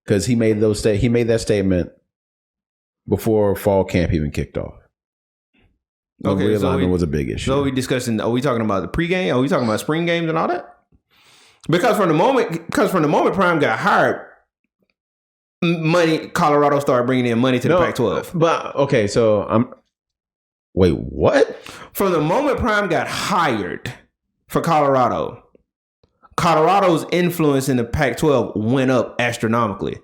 Because he made that statement before fall camp even kicked off. Realignment was a big issue. So are we talking about the pregame? Are we talking about spring games and all that? Because from the moment Prime got hired, Colorado started bringing in money to the Pac-12. But so wait, what? From the moment Prime got hired for Colorado's influence in the Pac-12 went up astronomically.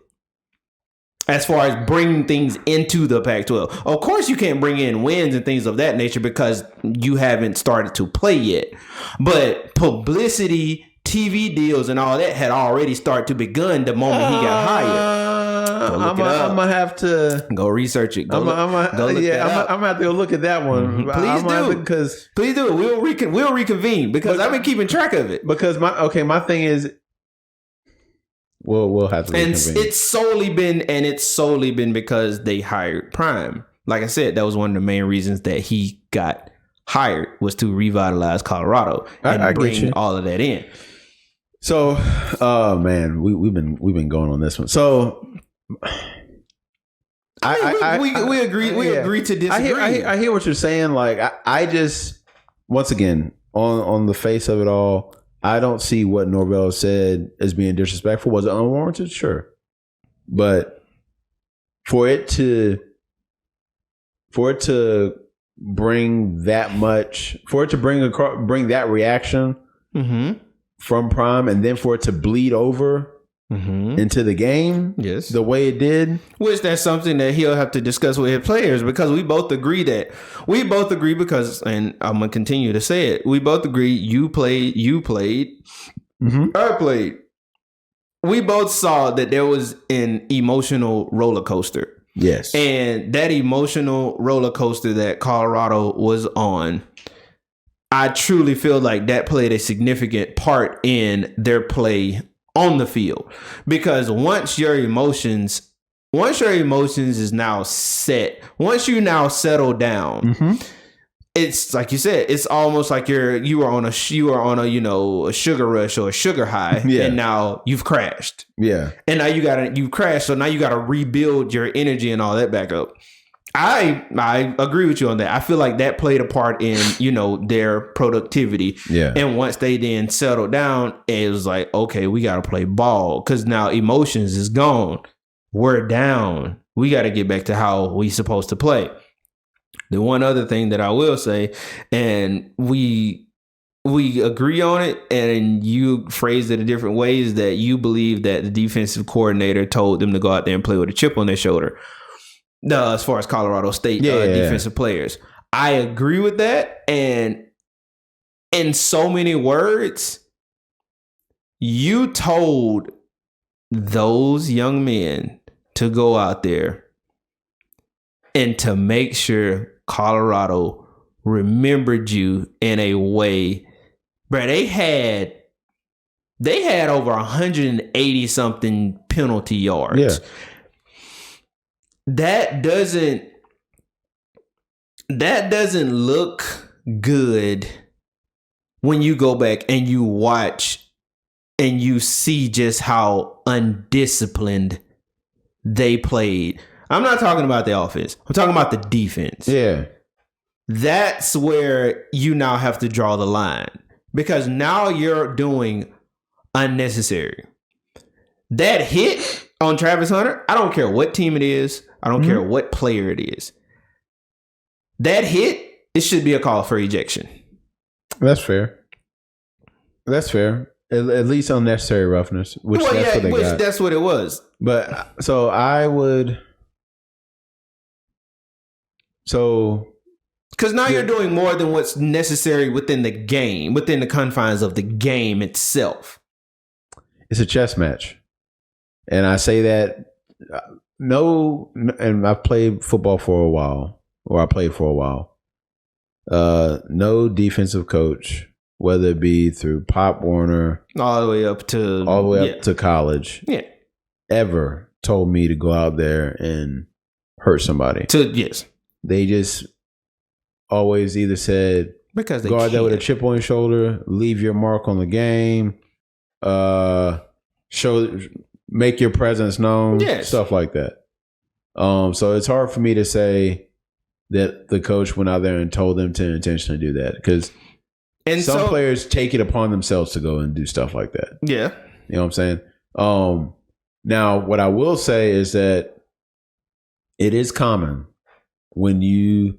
As far as bringing things into the Pac-12. Of course, you can't bring in wins and things of that nature because you haven't started to play yet. But publicity, TV deals, and all that had already started to begun the moment he got hired. I'm gonna have to go research it. I'm gonna have to go look at that one. Please do it. We'll reconvene because I've been keeping track of it. Because my thing is, we'll have to. And it's solely been because they hired Prime. Like I said, that was one of the main reasons that he got hired, was to revitalize Colorado and bring all of that in. So, man, we've been going on this one. So, we agree to disagree. I hear what you're saying. Like, I just, once again, on the face of it all, I don't see what Norvell said as being disrespectful. Was it unwarranted? Sure, but for it to bring that much, for it to bring that reaction from Prime, and then for it to bleed over into the game, yes, the way it did. Which that's something that he'll have to discuss with his players, because we both agree because, and I'm gonna continue to say it, we both agree you played, I played. We both saw that there was an emotional roller coaster. Yes. And that emotional roller coaster that Colorado was on, I truly feel like that played a significant part in their play on the field. Because once your emotions is now set, once you now settle down, it's like you said, it's almost like you are on a a sugar rush or a sugar high, and now you've crashed. Yeah. And now you've crashed, so now you gotta rebuild your energy and all that back up. I agree with you on that. I feel like that played a part in, their productivity. Yeah. And once they then settled down, it was like, okay, we got to play ball, because now emotions is gone. We're down. We got to get back to how we supposed to play. The one other thing that I will say, and we agree on it, and you phrased it a different way, is that you believe that the defensive coordinator told them to go out there and play with a chip on their shoulder. As far as Colorado State defensive players, I agree with that. And in so many words, you told those young men to go out there and to make sure Colorado remembered you in a way. Bro, they had over 180 something penalty yards. Yeah. That doesn't look good when you go back and you watch and you see just how undisciplined they played. I'm not talking about the offense. I'm talking about the defense. Yeah. That's where you now have to draw the line, because now you're doing unnecessary. That hit on Travis Hunter, I don't care what team it is. I don't care what player it is. That hit, it should be a call for ejection. That's fair. At least unnecessary roughness, which that's what it was. But so I would. Because now you're doing more than what's necessary within the game, within the confines of the game itself. It's a chess match. And I say that and I've played football for a while, or I played for a while. No defensive coach, whether it be through Pop Warner all the way up to college, ever told me to go out there and hurt somebody. They just always either said, because go out there with a chip on your shoulder, leave your mark on the game, make your presence known, stuff like that. So it's hard for me to say that the coach went out there and told them to intentionally do that, because some players take it upon themselves to go and do stuff like that. Yeah. You know what I'm saying? Now, what I will say is that it is common when you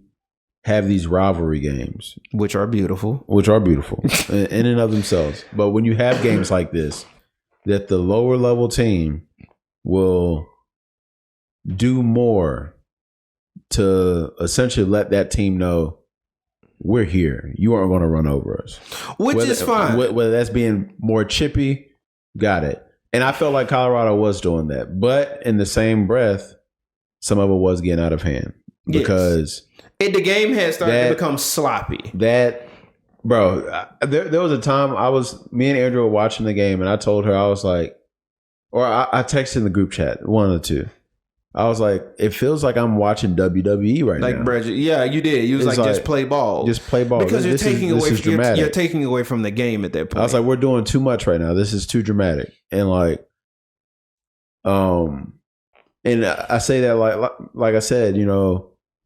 have these rivalry games, which are beautiful in and of themselves. But when you have games like this, that the lower level team will do more to essentially let that team know, we're here. You aren't going to run over us. Which is fine. Whether that's being more chippy, got it. And I felt like Colorado was doing that. But in the same breath, some of it was getting out of hand. Because the game had started to become sloppy. Bro, there was a time me and Andrew were watching the game, and I told her, I was like, or I texted in the group chat, one of the two. I was like, it feels like I'm watching WWE right now. Like, bro, yeah, you did. You was like, just play ball. Just play ball. Because you're taking away from the game at that point. I was like, we're doing too much right now. This is too dramatic. And and I say that like I said,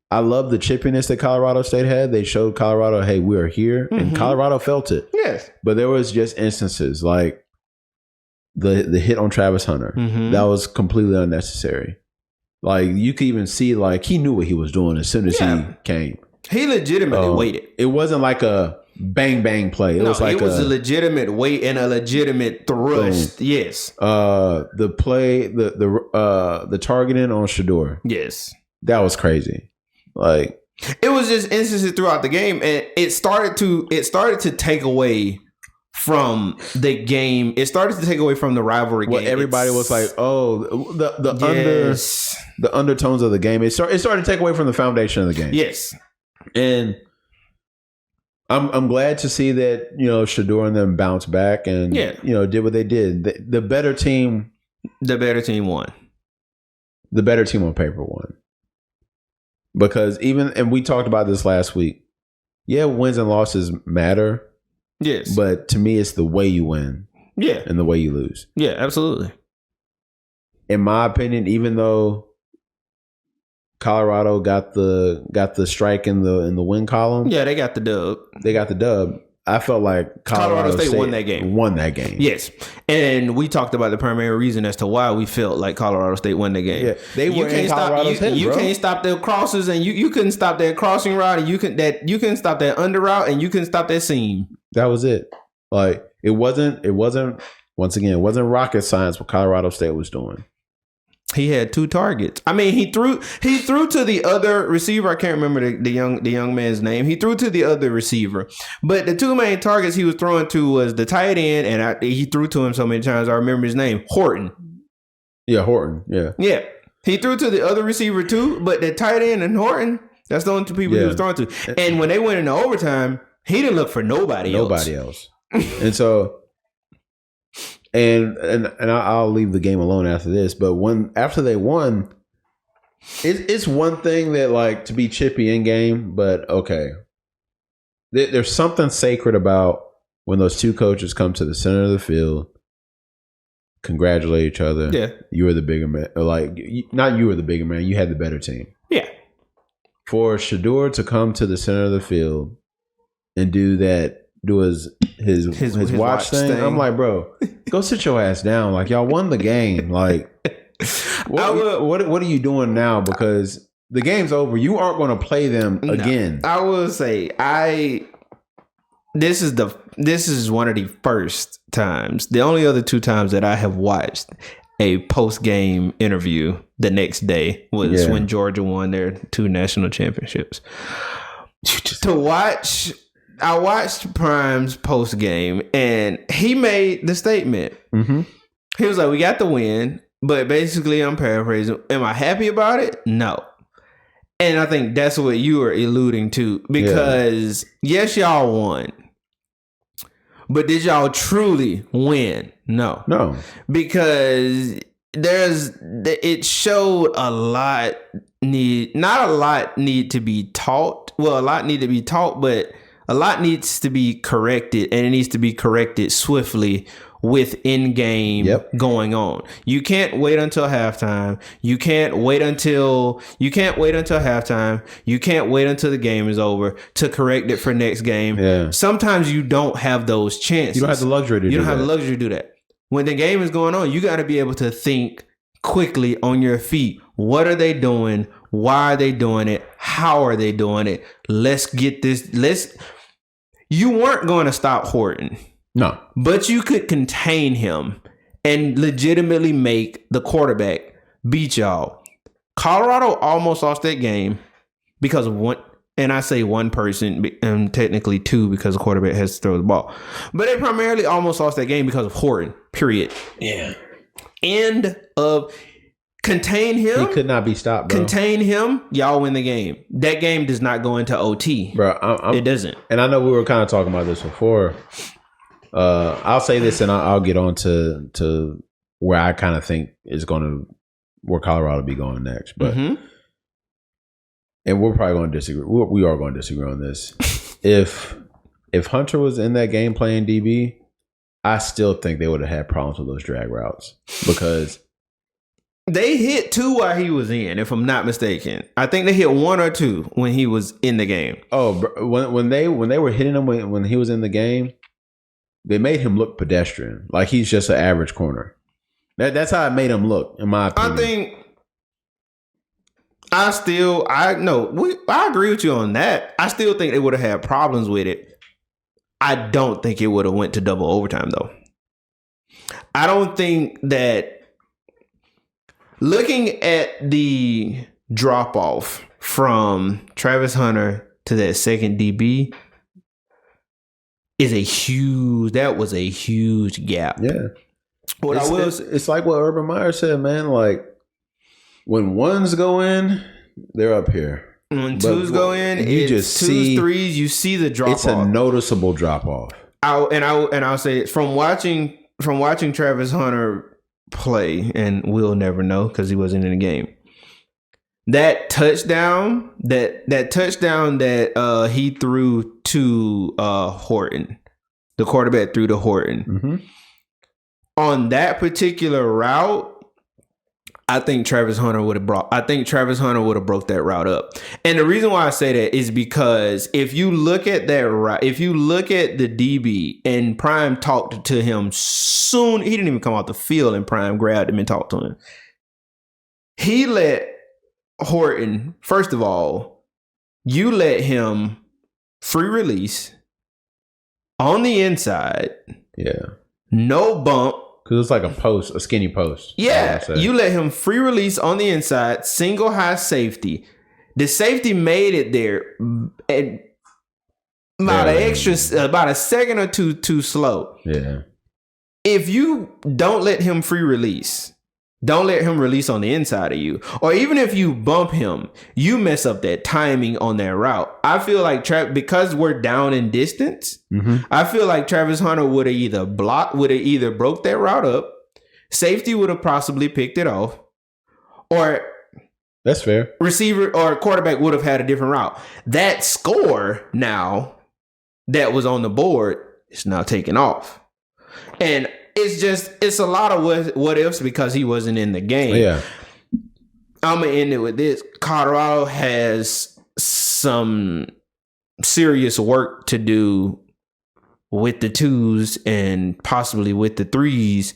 I love the chippiness that Colorado State had. They showed Colorado, hey, we are here. And Colorado felt it. Yes. But there was just instances like the hit on Travis Hunter. That was completely unnecessary. Like, you could even see, like, he knew what he was doing as soon as he came. He legitimately waited. It wasn't like bang bang play. It was like it was a legitimate weight and a legitimate thrust. Boom. Yes. The play, the targeting on Shedeur. Yes. That was crazy. Like, it was just instances throughout the game, and it started to take away from the game. It started to take away from the rivalry game. Everybody was like, "Oh, the undertones of the game." It started to take away from the foundation of the game. Yes, and I'm glad to see that Shedeur and them bounced back and did what they did. The better team won. The better team on paper won. Because and we talked about this last week. Yeah, wins and losses matter. Yes. But to me, it's the way you win. Yeah. And the way you lose. Yeah, absolutely. In my opinion, even though Colorado got the strike in the win column. Yeah, they got the dub. I felt like Colorado State won that game. Yes. And we talked about the primary reason as to why we felt like Colorado State won the game. Yeah, they were in Colorado's head, You can't stop their crosses, and you couldn't stop that crossing route, and you couldn't stop that under route, and you couldn't stop that seam. That was it. Like, it wasn't once again, it wasn't rocket science what Colorado State was doing. He had 2 targets. I mean, he threw to the other receiver. I can't remember the young man's name. He threw to the other receiver, but the 2 main targets he was throwing to was the tight end, and he threw to him so many times. I remember his name, Horton. Yeah, Horton. Yeah, yeah. He threw to the other receiver too, but the tight end and Horton, that's the only 2 people he was throwing to. And when they went into overtime, he didn't look for nobody else. And so. And I'll leave the game alone after this. But after they won, it's one thing that, like, to be chippy in game, but okay, there's something sacred about when those 2 coaches come to the center of the field, congratulate each other. Yeah, you were the bigger man. Like, not you were the bigger man. You had the better team. Yeah. For Shedeur to come to the center of the field and do his watch thing. I'm like, bro, go sit your ass down. Like, y'all won the game. Like, what are you doing now? Because the game's over. You aren't going to play them again. I will say, this is one of the first times. The only other 2 times that I have watched a post game interview the next day was when Georgia won their 2 national championships. I watched Prime's post game, and he made the statement. Mm-hmm. He was like, "We got the win, but basically, I'm paraphrasing. Am I happy about it? No." And I think that's what you were alluding to, because yes, y'all won, but did y'all truly win? No, because it showed a lot not a lot need to be taught. Well, a lot need to be taught, but a lot needs to be corrected, and it needs to be corrected swiftly with in-game going on. You can't wait until halftime. You can't wait until halftime. You can't wait until the game is over to correct it for next game. Yeah. Sometimes you don't have those chances. You don't have the luxury to do that. When the game is going on, you got to be able to think quickly on your feet. What are they doing? Why are they doing it? How are they doing it? Let's get this. You weren't going to stop Horton. No. But you could contain him and legitimately make the quarterback beat y'all. Colorado almost lost that game because of one, and I say one person, and technically 2 because the quarterback has to throw the ball. But they primarily almost lost that game because of Horton, period. Yeah. End of... Contain him. He could not be stopped, bro. Contain him. Y'all win the game. That game does not go into OT. Bro, it doesn't. And I know we were kind of talking about this before. I'll say this, and I'll get on to where I kind of think is going to... where Colorado be going next. But and we're probably going to disagree. We are going to disagree on this. If Hunter was in that game playing DB, I still think they would have had problems with those drag routes, because... They hit 2 while he was in, if I'm not mistaken. I think they hit 1 or 2 when he was in the game. Oh, when they were hitting him when he was in the game, they made him look pedestrian, like he's just an average corner. That's how it made him look, in my opinion. I agree with you on that. I still think they would have had problems with it. I don't think it would have went to double overtime, though. I don't think that looking at the drop off from Travis Hunter to that second DB that was a huge gap. Yeah. It's like what Urban Meyer said, man. Like when ones go in, they're up here. When twos go in, you just see threes. You see the drop off. It's a noticeable drop off. I'll say it, from watching Travis Hunter play, and we'll never know because he wasn't in the game. That touchdown that he threw to Horton, the quarterback threw to Horton. Mm-hmm. On that particular route, I think Travis Hunter would have broke that route up. And the reason why I say that is because if you look at that route, if you look at the DB, and Prime talked to him soon, he didn't even come off the field, and Prime grabbed him and talked to him. He let Horton, first of all, you let him free release on the inside. Yeah. No bump. Because it's like a skinny post. Yeah. You let him free release on the inside, single high safety. The safety made it there at about a second or two too slow. Yeah. If you don't let him free release, don't let him release on the inside of you, or even if you bump him, you mess up that timing on that route. I feel like because we're down in distance, I feel like Travis Hunter would have either broke that route up, safety would have possibly picked it off, or that's fair. Receiver or quarterback would have had a different route. That score now that was on the board is now taken off, and it's a lot of what ifs because he wasn't in the game. Yeah. I'm going to end it with this. Colorado has some serious work to do with the twos and possibly with the threes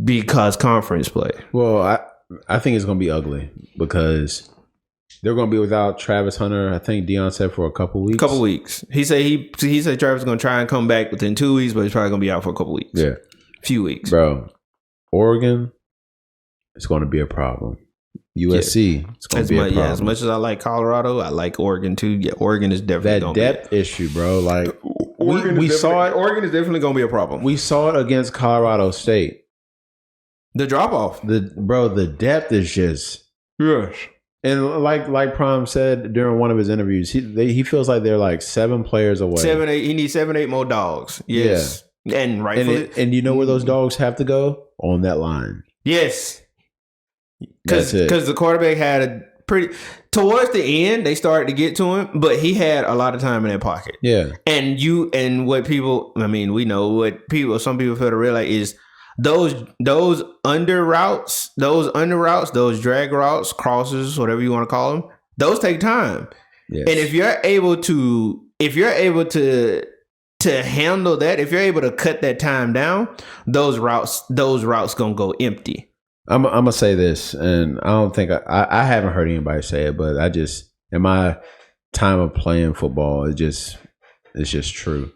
because conference play. Well, I think it's going to be ugly because they're going to be without Travis Hunter. I think Deion said for a couple weeks. He said Travis is going to try and come back within 2 weeks, but he's probably going to be out for a couple weeks. Yeah. Few weeks. Bro, Oregon is going to be a problem. USC, it's going to be a problem. Yeah, as much as I like Colorado, I like Oregon too. Yeah, Oregon is definitely going to be that depth issue, bro. Like we saw it. Oregon is definitely going to be a problem. We saw it against Colorado State. The drop off. The depth is just yes. And like Prime said during one of his interviews, he feels like they're like 7 players away. 7, 8. He needs 7, 8 more dogs. Yes. Yeah. And rightfully. And you know where those dogs have to go? On that line. Yes. Because the quarterback had a pretty towards the end, they started to get to him, but he had a lot of time in that pocket. Yeah. And what people, I mean, we know what some people fail to realize is those under routes, those drag routes, crosses, whatever you want to call them, those take time. Yes. And if you're able to handle that, if you're able to cut that time down, those routes gonna go empty. I'm gonna say this, and I don't think I haven't heard anybody say it, but I just in my time of playing football, it's just true.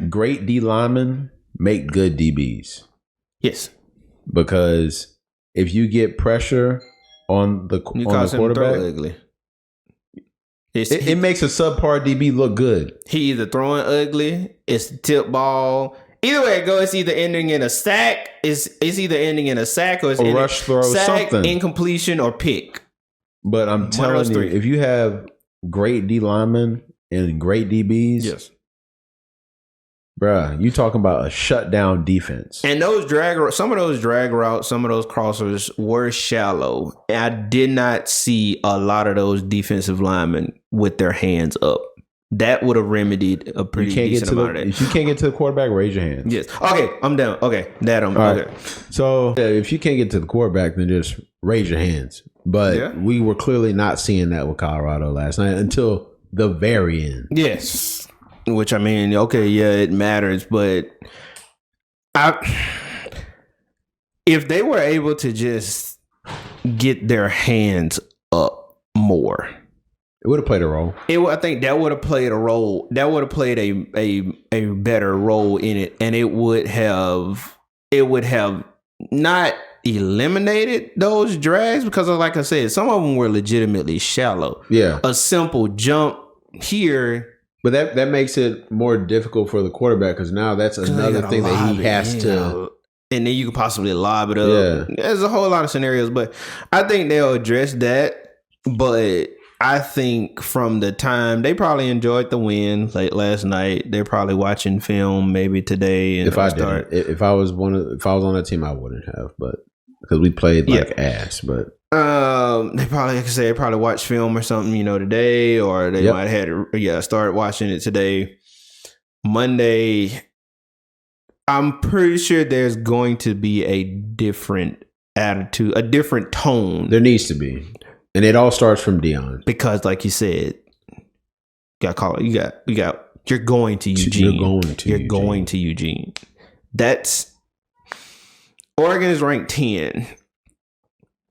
Great D linemen make good DBs. Yes. Because if you get pressure on the quarterback, it makes a subpar DB look good. He either throwing ugly, it's tip ball. Either way it goes, it's either ending in a sack, or it's a rush throw, sack, something, incompletion, or pick. But I'm telling you, if you have great D linemen and great DBs, yes. Bruh, you talking about a shutdown defense. And some of those drag routes, some of those crossers were shallow. I did not see a lot of those defensive linemen with their hands up. That would have remedied a pretty decent amount of that. If you can't get to the quarterback, raise your hands. Yes. Okay, I'm down. Okay, okay. Right. So if you can't get to the quarterback, then just raise your hands. But we were clearly not seeing that with Colorado last night until the very end. Yes. Which, I mean, okay, yeah, it matters, but if they were able to just get their hands up more, It would have played a role. I think that would have played a role. That would have played a better role in it, and it would have not eliminated those drags because, like I said, some of them were legitimately shallow. Yeah, a simple jump here, but that makes it more difficult for the quarterback because now that's another thing that he has to. And then you could possibly lob it up. Yeah. There's a whole lot of scenarios, but I think they'll address that. But I think from the time they probably enjoyed the win late last night, they're probably watching film maybe today. And if I was on that team, I wouldn't have, but because we played like ass. But they probably, like I say, probably watched film or something, today, or they might have started watching it today. Monday, I'm pretty sure there's going to be a different attitude, a different tone. There needs to be. And it all starts from Dion. Because like you said, you're going to Eugene. You're going to Eugene. That's Oregon is ranked 10.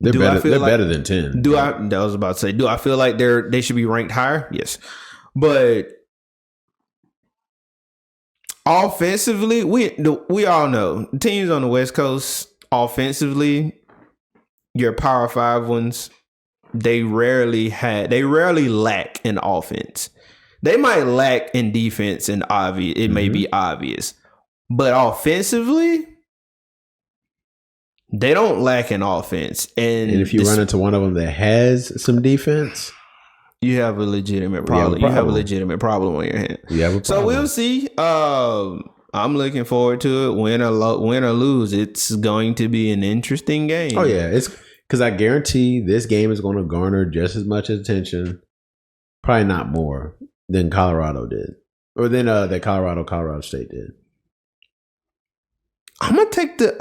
They're better than 10. I was about to say, do I feel like they should be ranked higher? Yes. But offensively, we all know teams on the West Coast offensively, your Power 5 ones, they rarely lack in offense. They might lack in defense and obvious. It may be obvious, but offensively, they don't lack in offense. And if you run into one of them that has some defense, you have a legitimate problem. You have a legitimate problem on your hand. So we'll see. I'm looking forward to it. Win or lose, it's going to be an interesting game. Oh yeah, it's because I guarantee this game is going to garner just as much attention, probably not more, than Colorado did, or than that Colorado State did. I'm gonna take the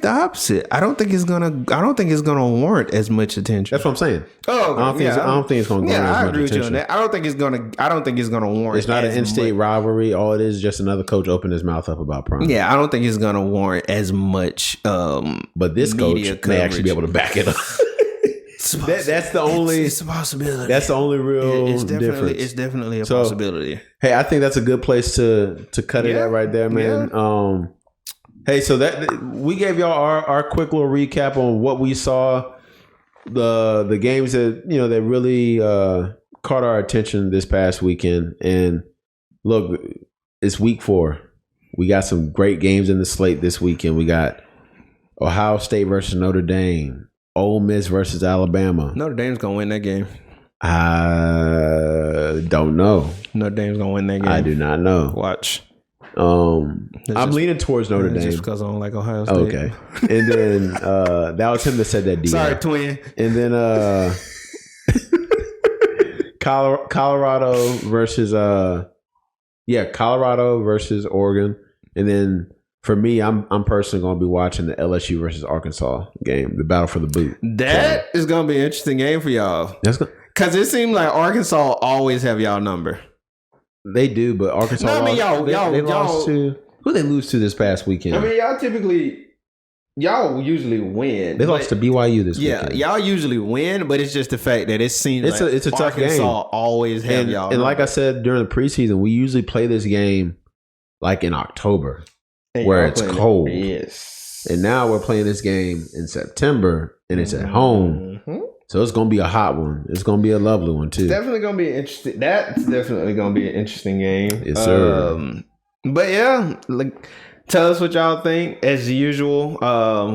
opposite. I don't think it's gonna warrant as much attention. That's what I'm saying. Oh, I don't think it's gonna garner as much attention. You on that. I don't think it's gonna warrant. It's not an in-state rivalry. All it is just another coach opening his mouth up about Prime. Yeah, I don't think it's gonna warrant as much. But this coach may actually be able to back it up. That's the only. It's a possibility. That's the only real difference. It's definitely a possibility. Hey, I think that's a good place to cut it at right there, man. Yeah. Hey, so that we gave y'all our quick little recap on what we saw, the games that that really caught our attention this past weekend. And look, it's week 4. We got some great games in the slate this weekend. We got Ohio State versus Notre Dame, Ole Miss versus Alabama. Notre Dame's gonna win that game. I don't know. Notre Dame's gonna win that game. I do not know. Watch. I'm leaning towards Notre Dame just because I don't like Ohio State. Okay, and then that was him that said that. Sorry, twin. And then Colorado versus Oregon, and then for me, I'm personally going to be watching the LSU versus Arkansas game, the battle for the boot. That is going to be an interesting game for y'all. That's good because it seemed like Arkansas always have y'all number. They do, but Arkansas. No, I mean, they lost to who they lose to this past weekend. I mean, y'all usually win. They lost to BYU this weekend. Yeah, y'all usually win, but it's just the fact that it seems it's a tough game. Arkansas always have y'all. And like I said during the preseason, we usually play this game like in October, where it's cold. Yes. And now we're playing this game in September, and it's at home. Mm-hmm. So it's going to be a hot one. It's going to be a lovely one, too. It's definitely going to be interesting. That's definitely going to be an interesting game. Yes, sir. But yeah, tell us what y'all think. As usual,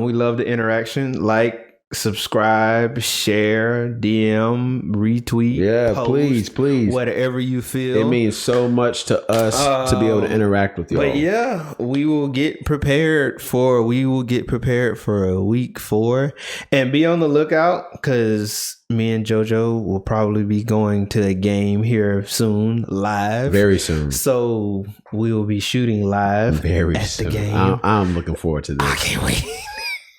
we love the interaction. Like, subscribe, share, DM, retweet. Yeah, post, please. Whatever you feel. It means so much to us to be able to interact with y'all. But yeah, we will get prepared for week 4 and be on the lookout because me and JoJo will probably be going to a game here soon, live. Very soon. So we will be shooting live at the game. I'm looking forward to this. I can't wait.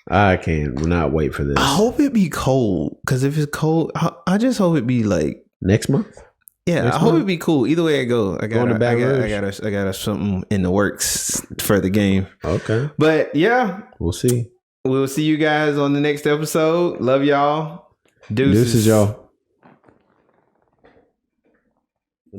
I can't not wait for this. I hope it be cold because if it's cold, I just hope it be like next month. Yeah, I hope it be cool. Either way it go, I got something in the works for the game. Okay, but yeah, we'll see. We'll see you guys on the next episode. Love y'all. Deuces y'all.